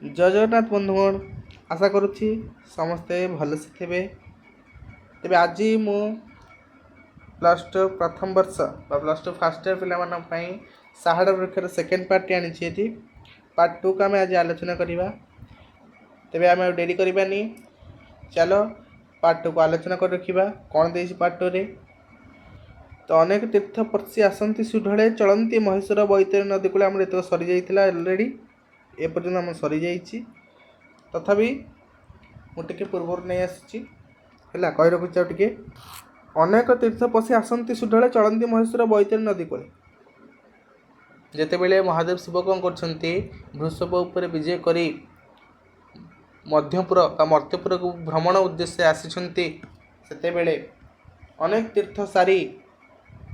जय जगन्नाथ बंधुगण आशा करुच्ची समस्ते भलसे थे। तेरे आज मु +2 प्रथम वर्ष +2 फास्ट इयर पाई साहाड़ा वृक्षर सेकेंड पार्ट आनी पार्ट 2 का आम आज आलोचना करवा। तेरे आम डेरी करवानी, चलो पार्ट 2 को आलोचना कर रखा कौन दे पार्ट 2 रे। तो अनेक तीर्थपर्शी आसती सुढ़े चलती महेश्वर बैतरणी नदी कूल आम ये सरी जाइए अलरेडी एपर्यंत आम सरी जाइए। तथापि मुझे पूर्व नहीं आसी कही रखुच्छे टे अनेक तीर्थपशी आसती सुढ़े चलती महेश्वर बैतरणी नदी कूल जितेबले महादेव शिव कौन कर वृषभ उपर विजय करी मध्यपुर मर्त्यपुर को भ्रमण उद्देश्य आसी अनेक तीर्थ सारी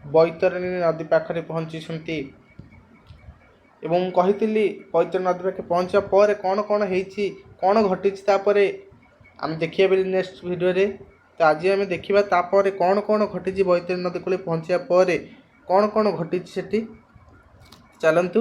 बैतरणी नदी पाखे पहुँची एवं कही बैतरणी नदी पाखे पहुँचा पर कौन कौन होती कौन घटी आम देखिए नेक्स्ट वीडियो रे। तो आज आम देखा तापर कौन कौन घटी बैतरणी नदी कूल पहुँचा पर कौन कौन घटी सेठी चलतु।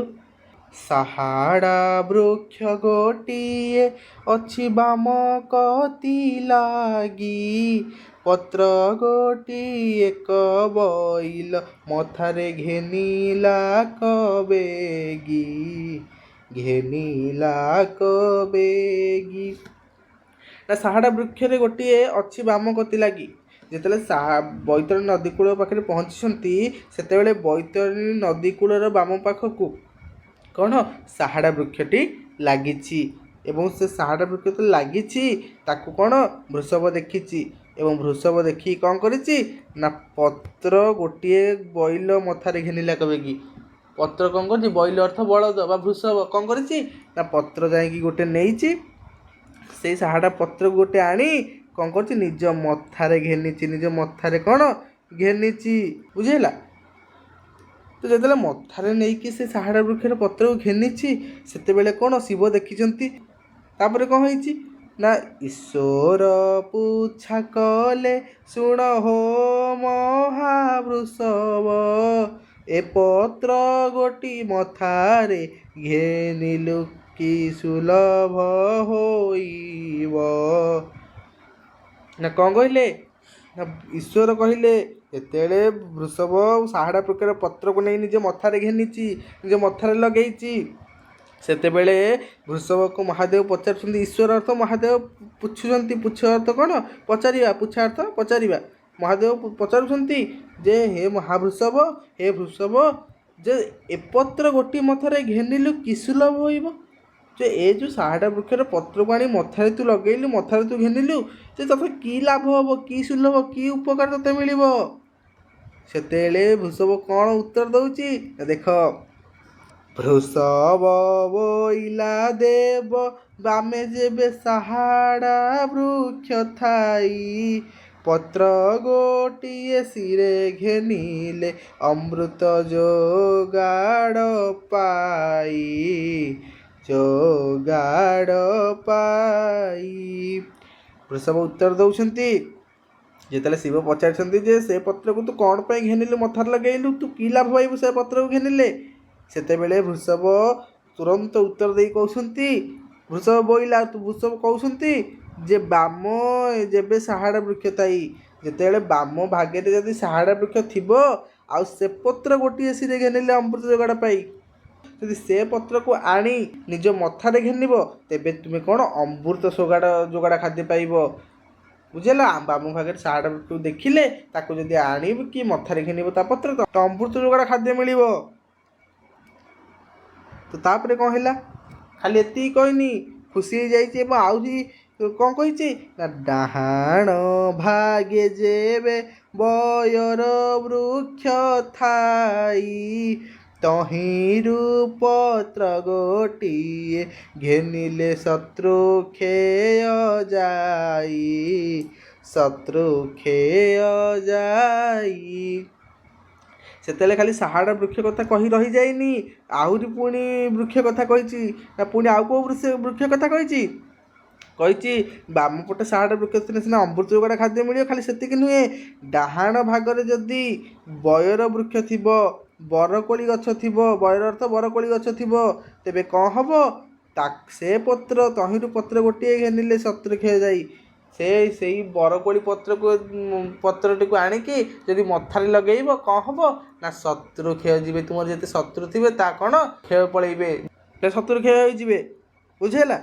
साहाड़ा वृक्ष गोटिए अच्छी बाम कति लागी पत्र गोटिए कबैल मथारे घेनिला कबेगी घेनिला कबेगी। ना साहाड़ा वृक्ष रे गोटिए अच्छी बाम कति लागी जिते बैतरणी नदी कूल पाखे पहुँची से बैतरणी नदी कूलर बाम पाखक कौन साहाड़ा वृक्षटी लगी से साहाड़ा वृक्ष तो लगी कौन वृषभ देखी वृषभ देखी कौन करी ना पत्र गोटे बैल मथारे घेनिला कबेगी पत्र कौन कर बैल अर्थ बलद बा वृषभ कौन करी ना पत्र जा गोटे नहीं से साहाड़ा पत्र गोटे आनी कौन कर निज मथारे घेनी निज मथारे कौन घेनी बुझेगा। तो जो मथारे नहीं कि से साहाड़ा वृक्षर पत्र को घेनी से कौन शिव देखी कौन होती ना ईश्वर पूछा कले शुण हो महावृषभ ए पत्र गोटी मथारे घेनिलु कि सुलभ होइब ना कौन कहले ना ईश्वर कहले एते वृषभ साहाड़ा प्रकार पत्र को नहीं निज मथारे घेनी निज मथारे लगे से वृषभ को महादेव पचार ईश्वर अर्थ महादेव पुछुंट पुछ अर्थ कौन पचार पुछा अर्थ पचार महादेव पचारुंटे जे हे महावृषभ हे वृषभ जे एपत्र गोटी मथारे घेनिलु कि सुलभ होइब जे ए जो साहाड़ा वृक्षर पत्र को आनी मथारे तू लगेलु मथारे तू घेनिलु जे तथे कि लाभ हम कि सुलभ कि उपकार तते मिल से वृषभ कौन उत्तर दौची देख वृषभ बोइला देव बामे जेबे साहाड़ा वृक्ष थाई पत्र गोटिए सिरे घेनिले अमृत जोगाड़ पाई जोगाड़ पाई। वृषभ उत्तर दौरान जिते शिव पचार से पत्र को तू कौन पर घेनिलु मथार लगेलु तू कि लाभ पाइबु से पत्र को घेनिले सेते वृषभ तुरंत उत्तर दे कहते वृषभ बोइला तू वृषभ कहते जे बाम जेबे साहाड़ा वृक्ष थाई जिते बाम भाग्य जदि साहाड़ा वृक्ष थी आ से पत्र गोटे सिरे घेनिले अमृत जोगाड़ पाई यदि से पत्र को आनी निज मथारे घेनिब तेबे तुम्हें कौन अमृत जोगाड़ खाद्य पाइब बुझेगा। बाम भागे साहाड़ा वृक्ष देखिले ताको जदि आणिब कि मथारे घेनिब ता पत्र तो अमृत जोगाड़ खाद्य मिल। तो तापर कौन है खाली एति कहनी खुशी जाइए आउरी कौन कही ना डाहाण भागे जेबे बयर वृक्ष थाई तहिरु पत्र गोटिए घेनिले शत्रु खेय जाई शत्रु खेय जाई। से खाली साहाड़ा वृक्ष कथा कही रही जाइनी आहरी पुणी वृक्ष कथा कही ना पुणी आउ कौ वृक्ष कथा कही बाम पटे साहाड़ा वृक्ष थे सीना अमृत जोगाड़ खाद्य मिले खाली से नुहे डाहाण भागरे जदि बयर वृक्ष थी बरकोली गछ थी बयर अर्थ बरकोली गछ थी तेबे कौन हम से पत्र तहिंरु पत्र गोटे घेनिले शत्रुक्षय जाई से बरकोली पत्रटी को आणिकी जदि मथारे लगेइब कौन हम ना शत्रु क्षय जीवे तुम जिते शत्रु थे ता कौन क्षय पलैबे शत्रु क्षय हो बुझेला।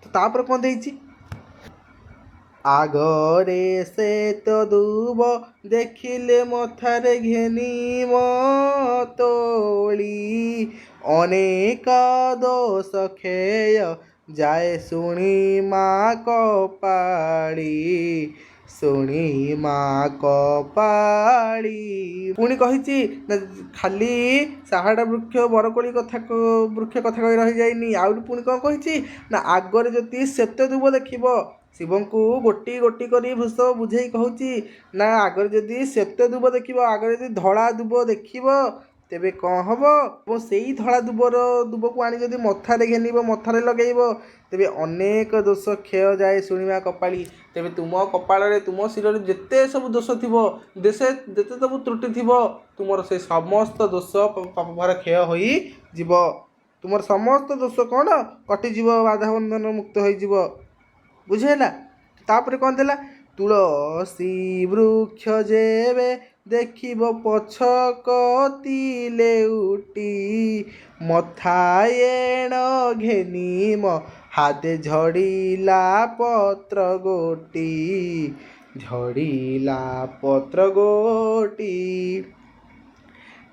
तो तापर कौन देइछि आगरे से तो दूब देखिले मथारे घेनी तोली अनेक दोष खेय जाए शुणी माँ कपाड़ी शुणी माँ कपाड़ी पुणी कही खाली साहाड़ा वृक्ष बरकोली वृक्ष कथा कही रही जाइनी आउरी पुणी कौन कही ना आगरे जदि श्वेत दूब देखिब शिव को गोटी गोटी कर वृषभ बुझे कहूँ ना आगर जदि श्वेत दूब देखिब आगर जदि धड़ा दूब देखिब तेबे कौन हम और से ही धड़ा दूब को आनी जदि मथारे घेनिब मथारे लगेइब तेबे अनेक दोष क्षय जाए शुणिमा कपाली तेबे तुम कपाल तुम शिर जिते सब दोष थी देशे जिते सब त्रुटि थी तुमर से समस्त दोष पाप भार क्षय हो तुमर समस्त दोष कौन कटिज बाधा बंधन मुक्त हो बुझेला। तापर कौन देला तुलसी वृक्ष जेबे देखिब पछकती लेउटी मथाएण घेनिम हादे झड़ीला पत्र गोटी झड़ीला पत्र गोटी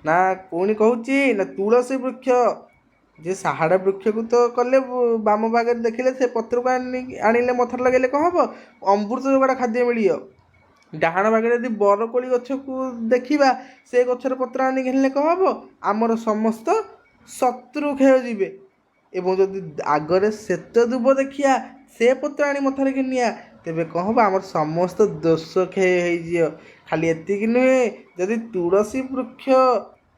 ना पुणी कहूँ ना तुलसी वृक्ष जे साहाड़ा वृक्ष को तो कले बाम भागे देखिले से पत्र को आनिले मथर लगे कौन हम अमृत जोड़ा खाद्य मिल डाहाण भागे यदि बरकोली गछ को देखा से गचर पत्र आनी घेनिले कौन हम आमर समस्त शत्रु क्षय जीवे एवं जदि आगरे श्वेत दूब देखिया से पत्र आनी मथारे घेनिया तेबे कौन हम आमर समस्त दोष क्षय हो खाली एतिक नुहे जदि तुलसी वृक्ष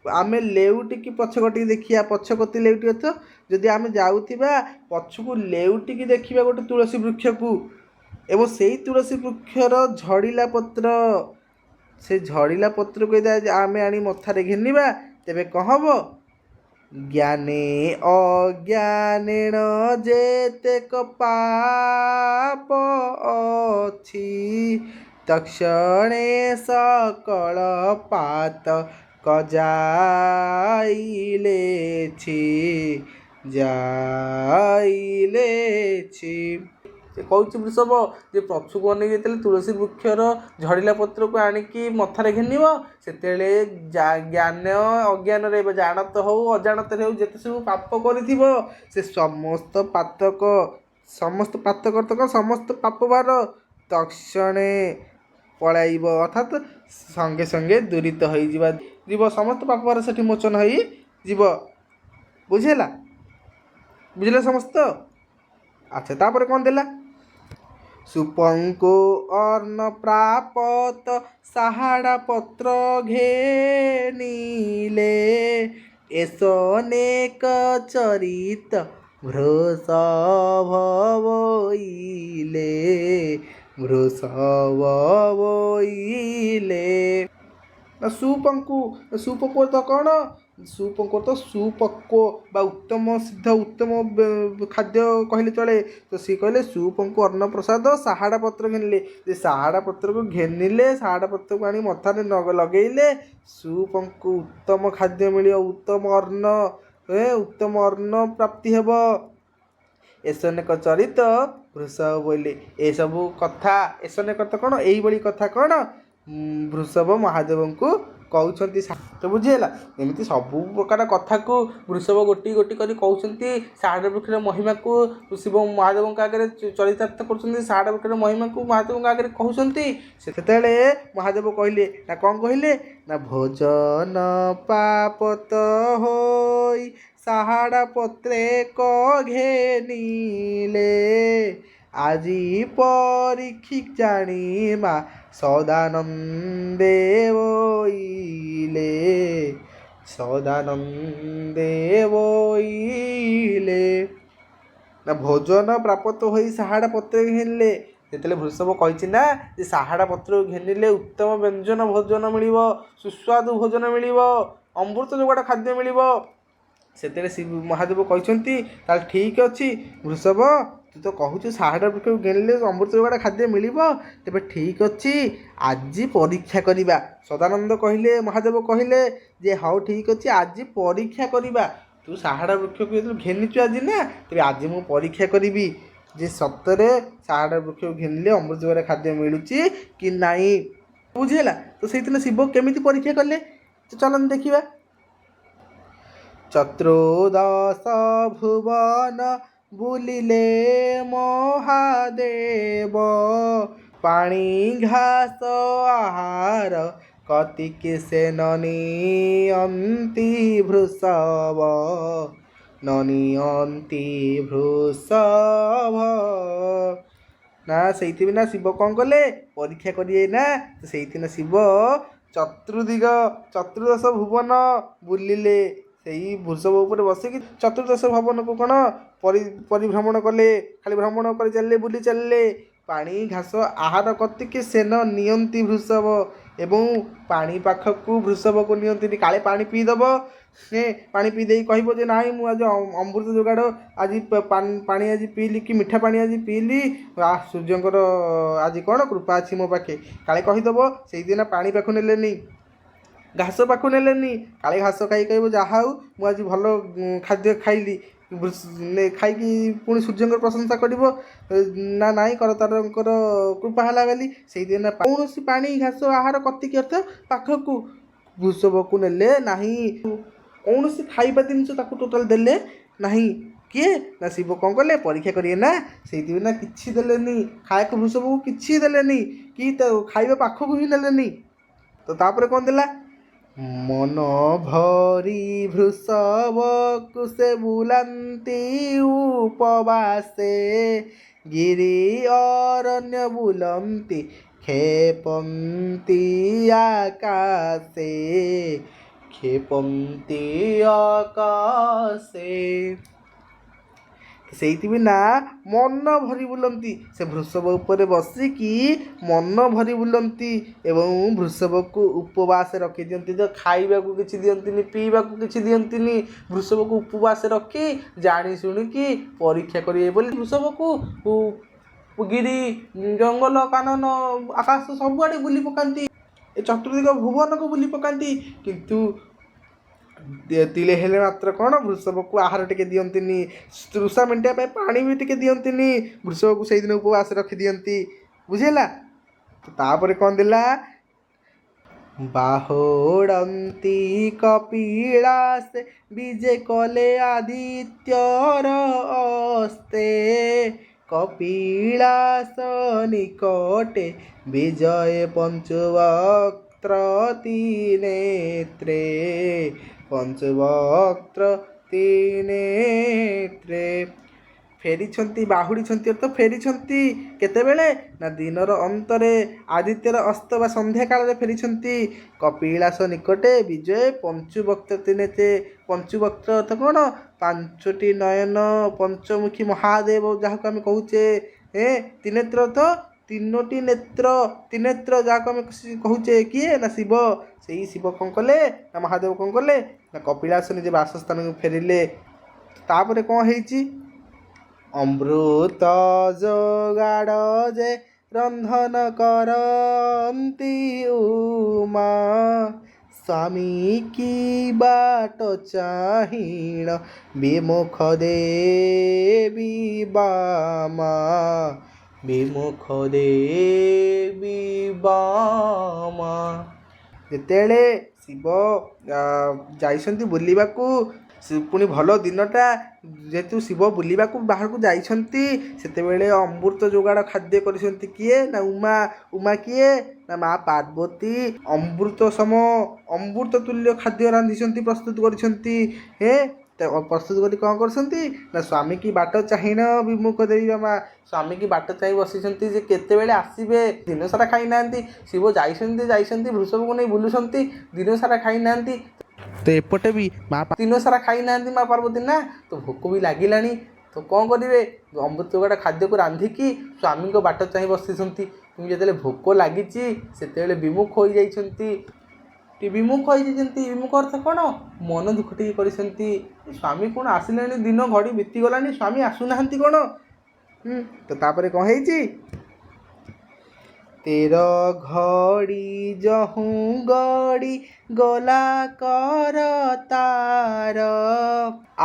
आमे लेउटिकी पछकटी देखिया पछकती लेउटी अथ जदि आमे जाउथिबा पछकु लेउटिकी देखिबा गोटे तुलसी वृक्ष को एवं से तुलसी वृक्षर झड़ीला पत्र से झड़ीला पत्र को आमे आनी मथारे घेनिबा तेबे कहब ज्ञाने अज्ञानेन जेतेक पाप अछि तक्षणे सकल पात कौच वृषभ जे पछुक अनेक तुलसी वृक्षर झड़ीला पत्र को आणिकी मथारे घेनिब सेतेले ज्ञान अज्ञान जानत हो अजाणत हो जेते सब पाप करिथिब से समस्त पातक समस्त पाप भार तक्षणे पलाइब अर्थात संगे संगे दूरित हो समस्त पाप भार से मोचन हो बुझेला बुझले समस्त। अच्छा तापर कौन देला सुपंको अर्ण प्रापत साहाड़ा पत्र घेनिले एसनेक चरित वृषभ सुपंको तो कौन सुपंको तो सुपक्व बा उत्तम सिद्ध उत्तम खाद्य कहले चले तो सी कहले सुपंको अन्न प्रसाद साहाड़ा पत्र घेनिले साहाड़ा पत्र को घेनिले साहाड़ा पत्र को आनी मथारे लगेइले सुपंको उत्तम खाद्य मिल उत्तम अन्न प्राप्ति हेब एसनेक चरित वृषभ बोले ए सबू कथा एसनेक तो कौन यही कथा कौन वृषभ महादेव को कहते तो बुझेगा एमती सबू प्रकार कथा को वृषभ गोटी गोटी कर कहते साहाड़ा वृक्ष महिमा को शिव महादेव आगे चरितार्थ कर साहाड़ा वृक्ष महिमा को महादेव आगे कहते से महादेव कहले ना कौन कहले ना भोजन पापत होई साहाड़ा पत्रे क घेनिले আজি পরীক্ষিক জানিমা সদানন্দে বইলে না ভোজন প্রাপ্ত হই সাহাড়া পত্র ঘেনিলে যেতলে বৃষভ কইছি না যে সাহাড়া পত্র ঘেনিলে উত্তম ব্যঞ্জন ভোজন মিলিব সুস্বাদু ভোজন মিলিব অমৃত যোগাড় খাদ্য মিলিব ସେତେବେଳେ ମହାଦେବ କହିଛନ୍ତି ତାହେଲେ ଠିକ୍ ଅଛି ବୃଷଭ, ତୁ ତ କହୁଛୁ ଶାରଡ଼ା ବୃକ୍ଷକୁ ଘେନିଲେ ଅମୃତ ଯୋଗାଡ଼ ଖାଦ୍ୟ ମିଳିବ, ତେବେ ଠିକ୍ ଅଛି ଆଜି ପରୀକ୍ଷା କରିବା। ସଦାନନ୍ଦ କହିଲେ, ମହାଦେବ କହିଲେ ଯେ ହଉ ଠିକ୍ ଅଛି ଆଜି ପରୀକ୍ଷା କରିବା। ତୁ ଶାରଡ଼ା ବୃକ୍ଷକୁ ଯେତେବେଳେ ଘେନିଛୁ ଆଜି ନା, ତେବେ ଆଜି ମୁଁ ପରୀକ୍ଷା କରିବି ଯେ ସତରେ ଶାରଡ଼ା ବୃକ୍ଷକୁ ଘେନିଲେ ଅମୃତ ଯୋଗାଡ଼ ଖାଦ୍ୟ ମିଳୁଛି କି ନାହିଁ। ବୁଝିହେଲା? ତ ସେଇଦିନ ଶିବ କେମିତି ପରୀକ୍ଷା କଲେ ଚାଲନ୍ତୁ ଦେଖିବା। ଚତୁର୍ଦଶ ଭୁବନ ବୁଲିଲେ ମହାଦେବ, ପାଣି ଘାସ ଆହାର କତିକି ସେ ନନିଅନ୍ତି ବୃଷଭ, ନନିଅନ୍ତି ବୃଷଭ। ନା ସେଇଥିପାଇଁ ନା ଶିବ କ'ଣ କଲେ ପରୀକ୍ଷା କରିବେ ନା, ସେଇଥିନ ଶିବ ଚତୁର୍ଦଶ ଭୁବନ ବୁଲିଲେ। ସେଇ ବୃଷଭ ଉପରେ ବସିକି ଚତୁର୍ଦଶ ଭବନକୁ କ'ଣ ପରିଭ୍ରମଣ କଲେ, ଖାଲି ଭ୍ରମଣ କରି ଚାଲିଲେ, ବୁଲି ଚାଲିଲେ। ପାଣି ଘାସ ଆହାର କତିକି ସେନ ନିଅନ୍ତି ବୃଷଭ, ଏବଂ ପାଣି ପାଖକୁ ବୃଷଭକୁ ନିଅନ୍ତିନି, କାଳେ ପାଣି ପିଇଦେବ। ପାଣି ପିଇ ଦେଇ କହିବ ଯେ ନାଇଁ ମୁଁ ଆଜି ଅମୃତ ଯୋଗାଡ଼ ଆଜି ପାଣି ଆଜି ପିଇଲି କି ମିଠା ପାଣି ଆଜି ପିଇଲି, ସୂର୍ଯ୍ୟଙ୍କର ଆଜି କ'ଣ କୃପା ଅଛି ମୋ ପାଖେ, କାଳେ କହିଦେବ। ସେଇଦିନ ପାଣି ପାଖକୁ ନେଲେନି, ଘାସ ପାଖକୁ ନେଲେନି, କାଳେ ଘାସ ଖାଇ କହିବ ଯାହା ହଉ ମୁଁ ଆଜି ଭଲ ଖାଦ୍ୟ ଖାଇଲି, ଖାଇକି ପୁଣି ସୂର୍ଯ୍ୟଙ୍କର ପ୍ରଶଂସା କରିବ ନା ନାଇଁ କରତାରଙ୍କର କୃପା ହେଲା ବୋଲି। ସେଇଦିନ କୌଣସି ପାଣି ଘାସ ଆହାର କତିକି ଅର୍ଥ ପାଖକୁ ବୃଷଭକୁ ନେଲେ ନାହିଁ, କୌଣସି ଖାଇବା ଜିନିଷ ତାକୁ ଟୋଟାଲ ଦେଲେ ନାହିଁ। କିଏ ନା ଶିବ କ'ଣ କଲେ ପରୀକ୍ଷା କରିବେ ନା, ସେଇଥିପାଇଁ ନା କିଛି ଦେଲେନି ଖାଇବାକୁ, ବୃଷଭକୁ କିଛି ଦେଲେନି କି ଖାଇବା ପାଖକୁ ହିଁ ନେଲେନି। ତ ତାପରେ କ'ଣ ଦେଲା, ମନ ଭରି ବୃଷଭକୁ ସେ ବୁଲାନ୍ତି ଉପବାସେ, ଗିରି ଅରଣ୍ୟ ବୁଲନ୍ତି କ୍ଷେପନ୍ତି ଆକାଶେ, କ୍ଷେପନ୍ତି ଆକାଶେ। ସେଇଥିପାଇଁ ନା ମନ ଭରି ବୁଲନ୍ତି, ସେ ବୃଷଭ ଉପରେ ବସିକି ମନ ଭରି ବୁଲନ୍ତି ଏବଂ ବୃଷଭକୁ ଉପବାସ ରଖିଦିଅନ୍ତି। ତ ଖାଇବାକୁ କିଛି ଦିଅନ୍ତିନି, ପିଇବାକୁ କିଛି ଦିଅନ୍ତିନି, ବୃଷଭକୁ ଉପବାସ ରଖି ଜାଣି ଶୁଣିକି ପରୀକ୍ଷା କରିବେ ବୋଲି ବୃଷଭକୁ ଗିରି ଜଙ୍ଗଲ କାନନ ଆକାଶ ସବୁଆଡ଼େ ବୁଲି ପକାନ୍ତି, ଏ ଚତୁର୍ଦିଗ ଭୁବନକୁ ବୁଲି ପକାନ୍ତି, କିନ୍ତୁ ତିଳେ ହେଲେ ମାତ୍ର କ'ଣ ବୃଷଭକୁ ଆହାର ଟିକେ ଦିଅନ୍ତିନି, ତୃଷା ମେଣ୍ଟିବା ପାଇଁ ପାଣି ବି ଟିକେ ଦିଅନ୍ତିନି, ବୃଷଭକୁ ସେଇଦିନ ଉପବାସ ରଖିଦିଅନ୍ତି। ବୁଝିହେଲା? ତାପରେ କ'ଣ ଦେଲା, ବାହୁଡ଼ନ୍ତି କପିଳାସେ ବିଜେ କଲେ ଆଦିତ୍ୟର ଅସ୍ତେ, କପିଳାସ ନିକଟେ ବିଜୟ ପଞ୍ଚୁବକ୍ତ୍ର ତ୍ରିନେତ୍ରେ, ପଞ୍ଚୁବକ୍ତ୍ର ତ୍ରିନେତ୍ରେ। ଫେରିଛନ୍ତି, ବାହୁଡ଼ିଛନ୍ତି ଅର୍ଥ ଫେରିଛନ୍ତି କେତେବେଳେ ନା ଦିନର ଅନ୍ତରେ, ଆଦିତ୍ୟର ଅସ୍ତ ବା ସନ୍ଧ୍ୟା କାଳରେ ଫେରିଛନ୍ତି। କପିଳାସ ନିକଟେ ବିଜୟ ପଞ୍ଚୁବକ୍ତ୍ର ତ୍ରିନେତ୍ରେ, ପଞ୍ଚୁବକ୍ତ୍ର ଅର୍ଥ କ'ଣ, ପାଞ୍ଚଟି ନୟନ, ପଞ୍ଚମୁଖୀ ମହାଦେବ ଯାହାକୁ ଆମେ କହୁଛେ, ତ୍ରିନେତ୍ର ଅର୍ଥ ତିନୋଟି ନେତ୍ର, ତ୍ରିନେତ୍ର ଯାହାକୁ ଆମେ କହୁଛେ କିଏ ନା ଶିବ। ସେଇ ଶିବ କ'ଣ କଲେ ନା ମହାଦେବ କ'ଣ କଲେ ନା କପିଳାସ ନିଜ ବାସସ୍ଥାନକୁ ଫେରିଲେ। ତାପରେ କ'ଣ ହେଇଛି, ଅମୃତ ଯୋଗାଡ଼ ଯେ ରନ୍ଧନ କରନ୍ତି ଉମା, ସ୍ୱାମୀ କି ବାଟ ଚାହିଁଣ ବିମୁଖ ଦେବୀ ବାମା, ବିମୁଖ ଦେବୀ ବାମା। ଯେତେବେଳେ ଶିବ ଯାଇଛନ୍ତି ବୁଲିବାକୁ, ପୁଣି ଭଲ ଦିନଟା, ଯେହେତୁ ଶିବ ବୁଲିବାକୁ ବାହାରକୁ ଯାଇଛନ୍ତି, ସେତେବେଳେ ଅମୃତ ଯୋଗାଡ଼ ଖାଦ୍ୟ କରିଛନ୍ତି କିଏ ନା ଉମା। ଉମା କିଏ ନା ମା ପାର୍ବତୀ ଅମୃତ ଅମୃତ ତୁଲ୍ୟ ଖାଦ୍ୟ ରାନ୍ଧିଛନ୍ତି, ପ୍ରସ୍ତୁତ କରିଛନ୍ତି। ପ୍ରସ୍ତୁତ କରି କ'ଣ କରୁଛନ୍ତି ନା ସ୍ୱାମୀ କି ବାଟ ଚାହିଁଣ ବିମୁଖ ଦେବୀ ମା, ସ୍ୱାମୀ କି ବାଟ ଚାହିଁ ବସିଛନ୍ତି ଯେ କେତେବେଳେ ଆସିବେ। ଦିନ ସାରା ଖାଇନାହାନ୍ତି, ଶିବ ଯାଇଛନ୍ତି ବୃଷଭକୁ ନେଇ ବୁଲୁଛନ୍ତି, ଦିନ ସାରା ଖାଇନାହାନ୍ତି। ତ ଏପଟେ ବି ଦିନ ସାରା ଖାଇନାହାନ୍ତି ମା ପାର୍ବତୀ ନା, ତ ଭୋକ ବି ଲାଗିଲାଣି। ତ କ'ଣ କରିବେ, ଅମୃତ ଯୋଗାଡ଼ ଖାଦ୍ୟକୁ ରାନ୍ଧିକି ସ୍ୱାମୀଙ୍କ ବାଟ ଚାହିଁ ବସିଛନ୍ତି। କିନ୍ତୁ ଯେତେବେଳେ ଭୋକ ଲାଗିଛି ସେତେବେଳେ ବିମୁଖ ହୋଇଯାଇଛନ୍ତି। ବିମୁଖ ହେଇଯାଇଛନ୍ତି। ବିମୁଖ ଅର୍ଥ କ'ଣ? ମନ ଦୁଃଖ ଟିକେ କରିଛନ୍ତି। ସ୍ୱାମୀ କ'ଣ ଆସିଲେଣି, ଦିନ ଘଡ଼ି ବିତିଗଲାଣି, ସ୍ୱାମୀ ଆସୁନାହାନ୍ତି କ'ଣ? ତ ତାପରେ କ'ଣ ହେଇଛି? ତେର ଘଡ଼ି ଯହୁଁ ଗଡ଼ି ଗଲା କର ତାର,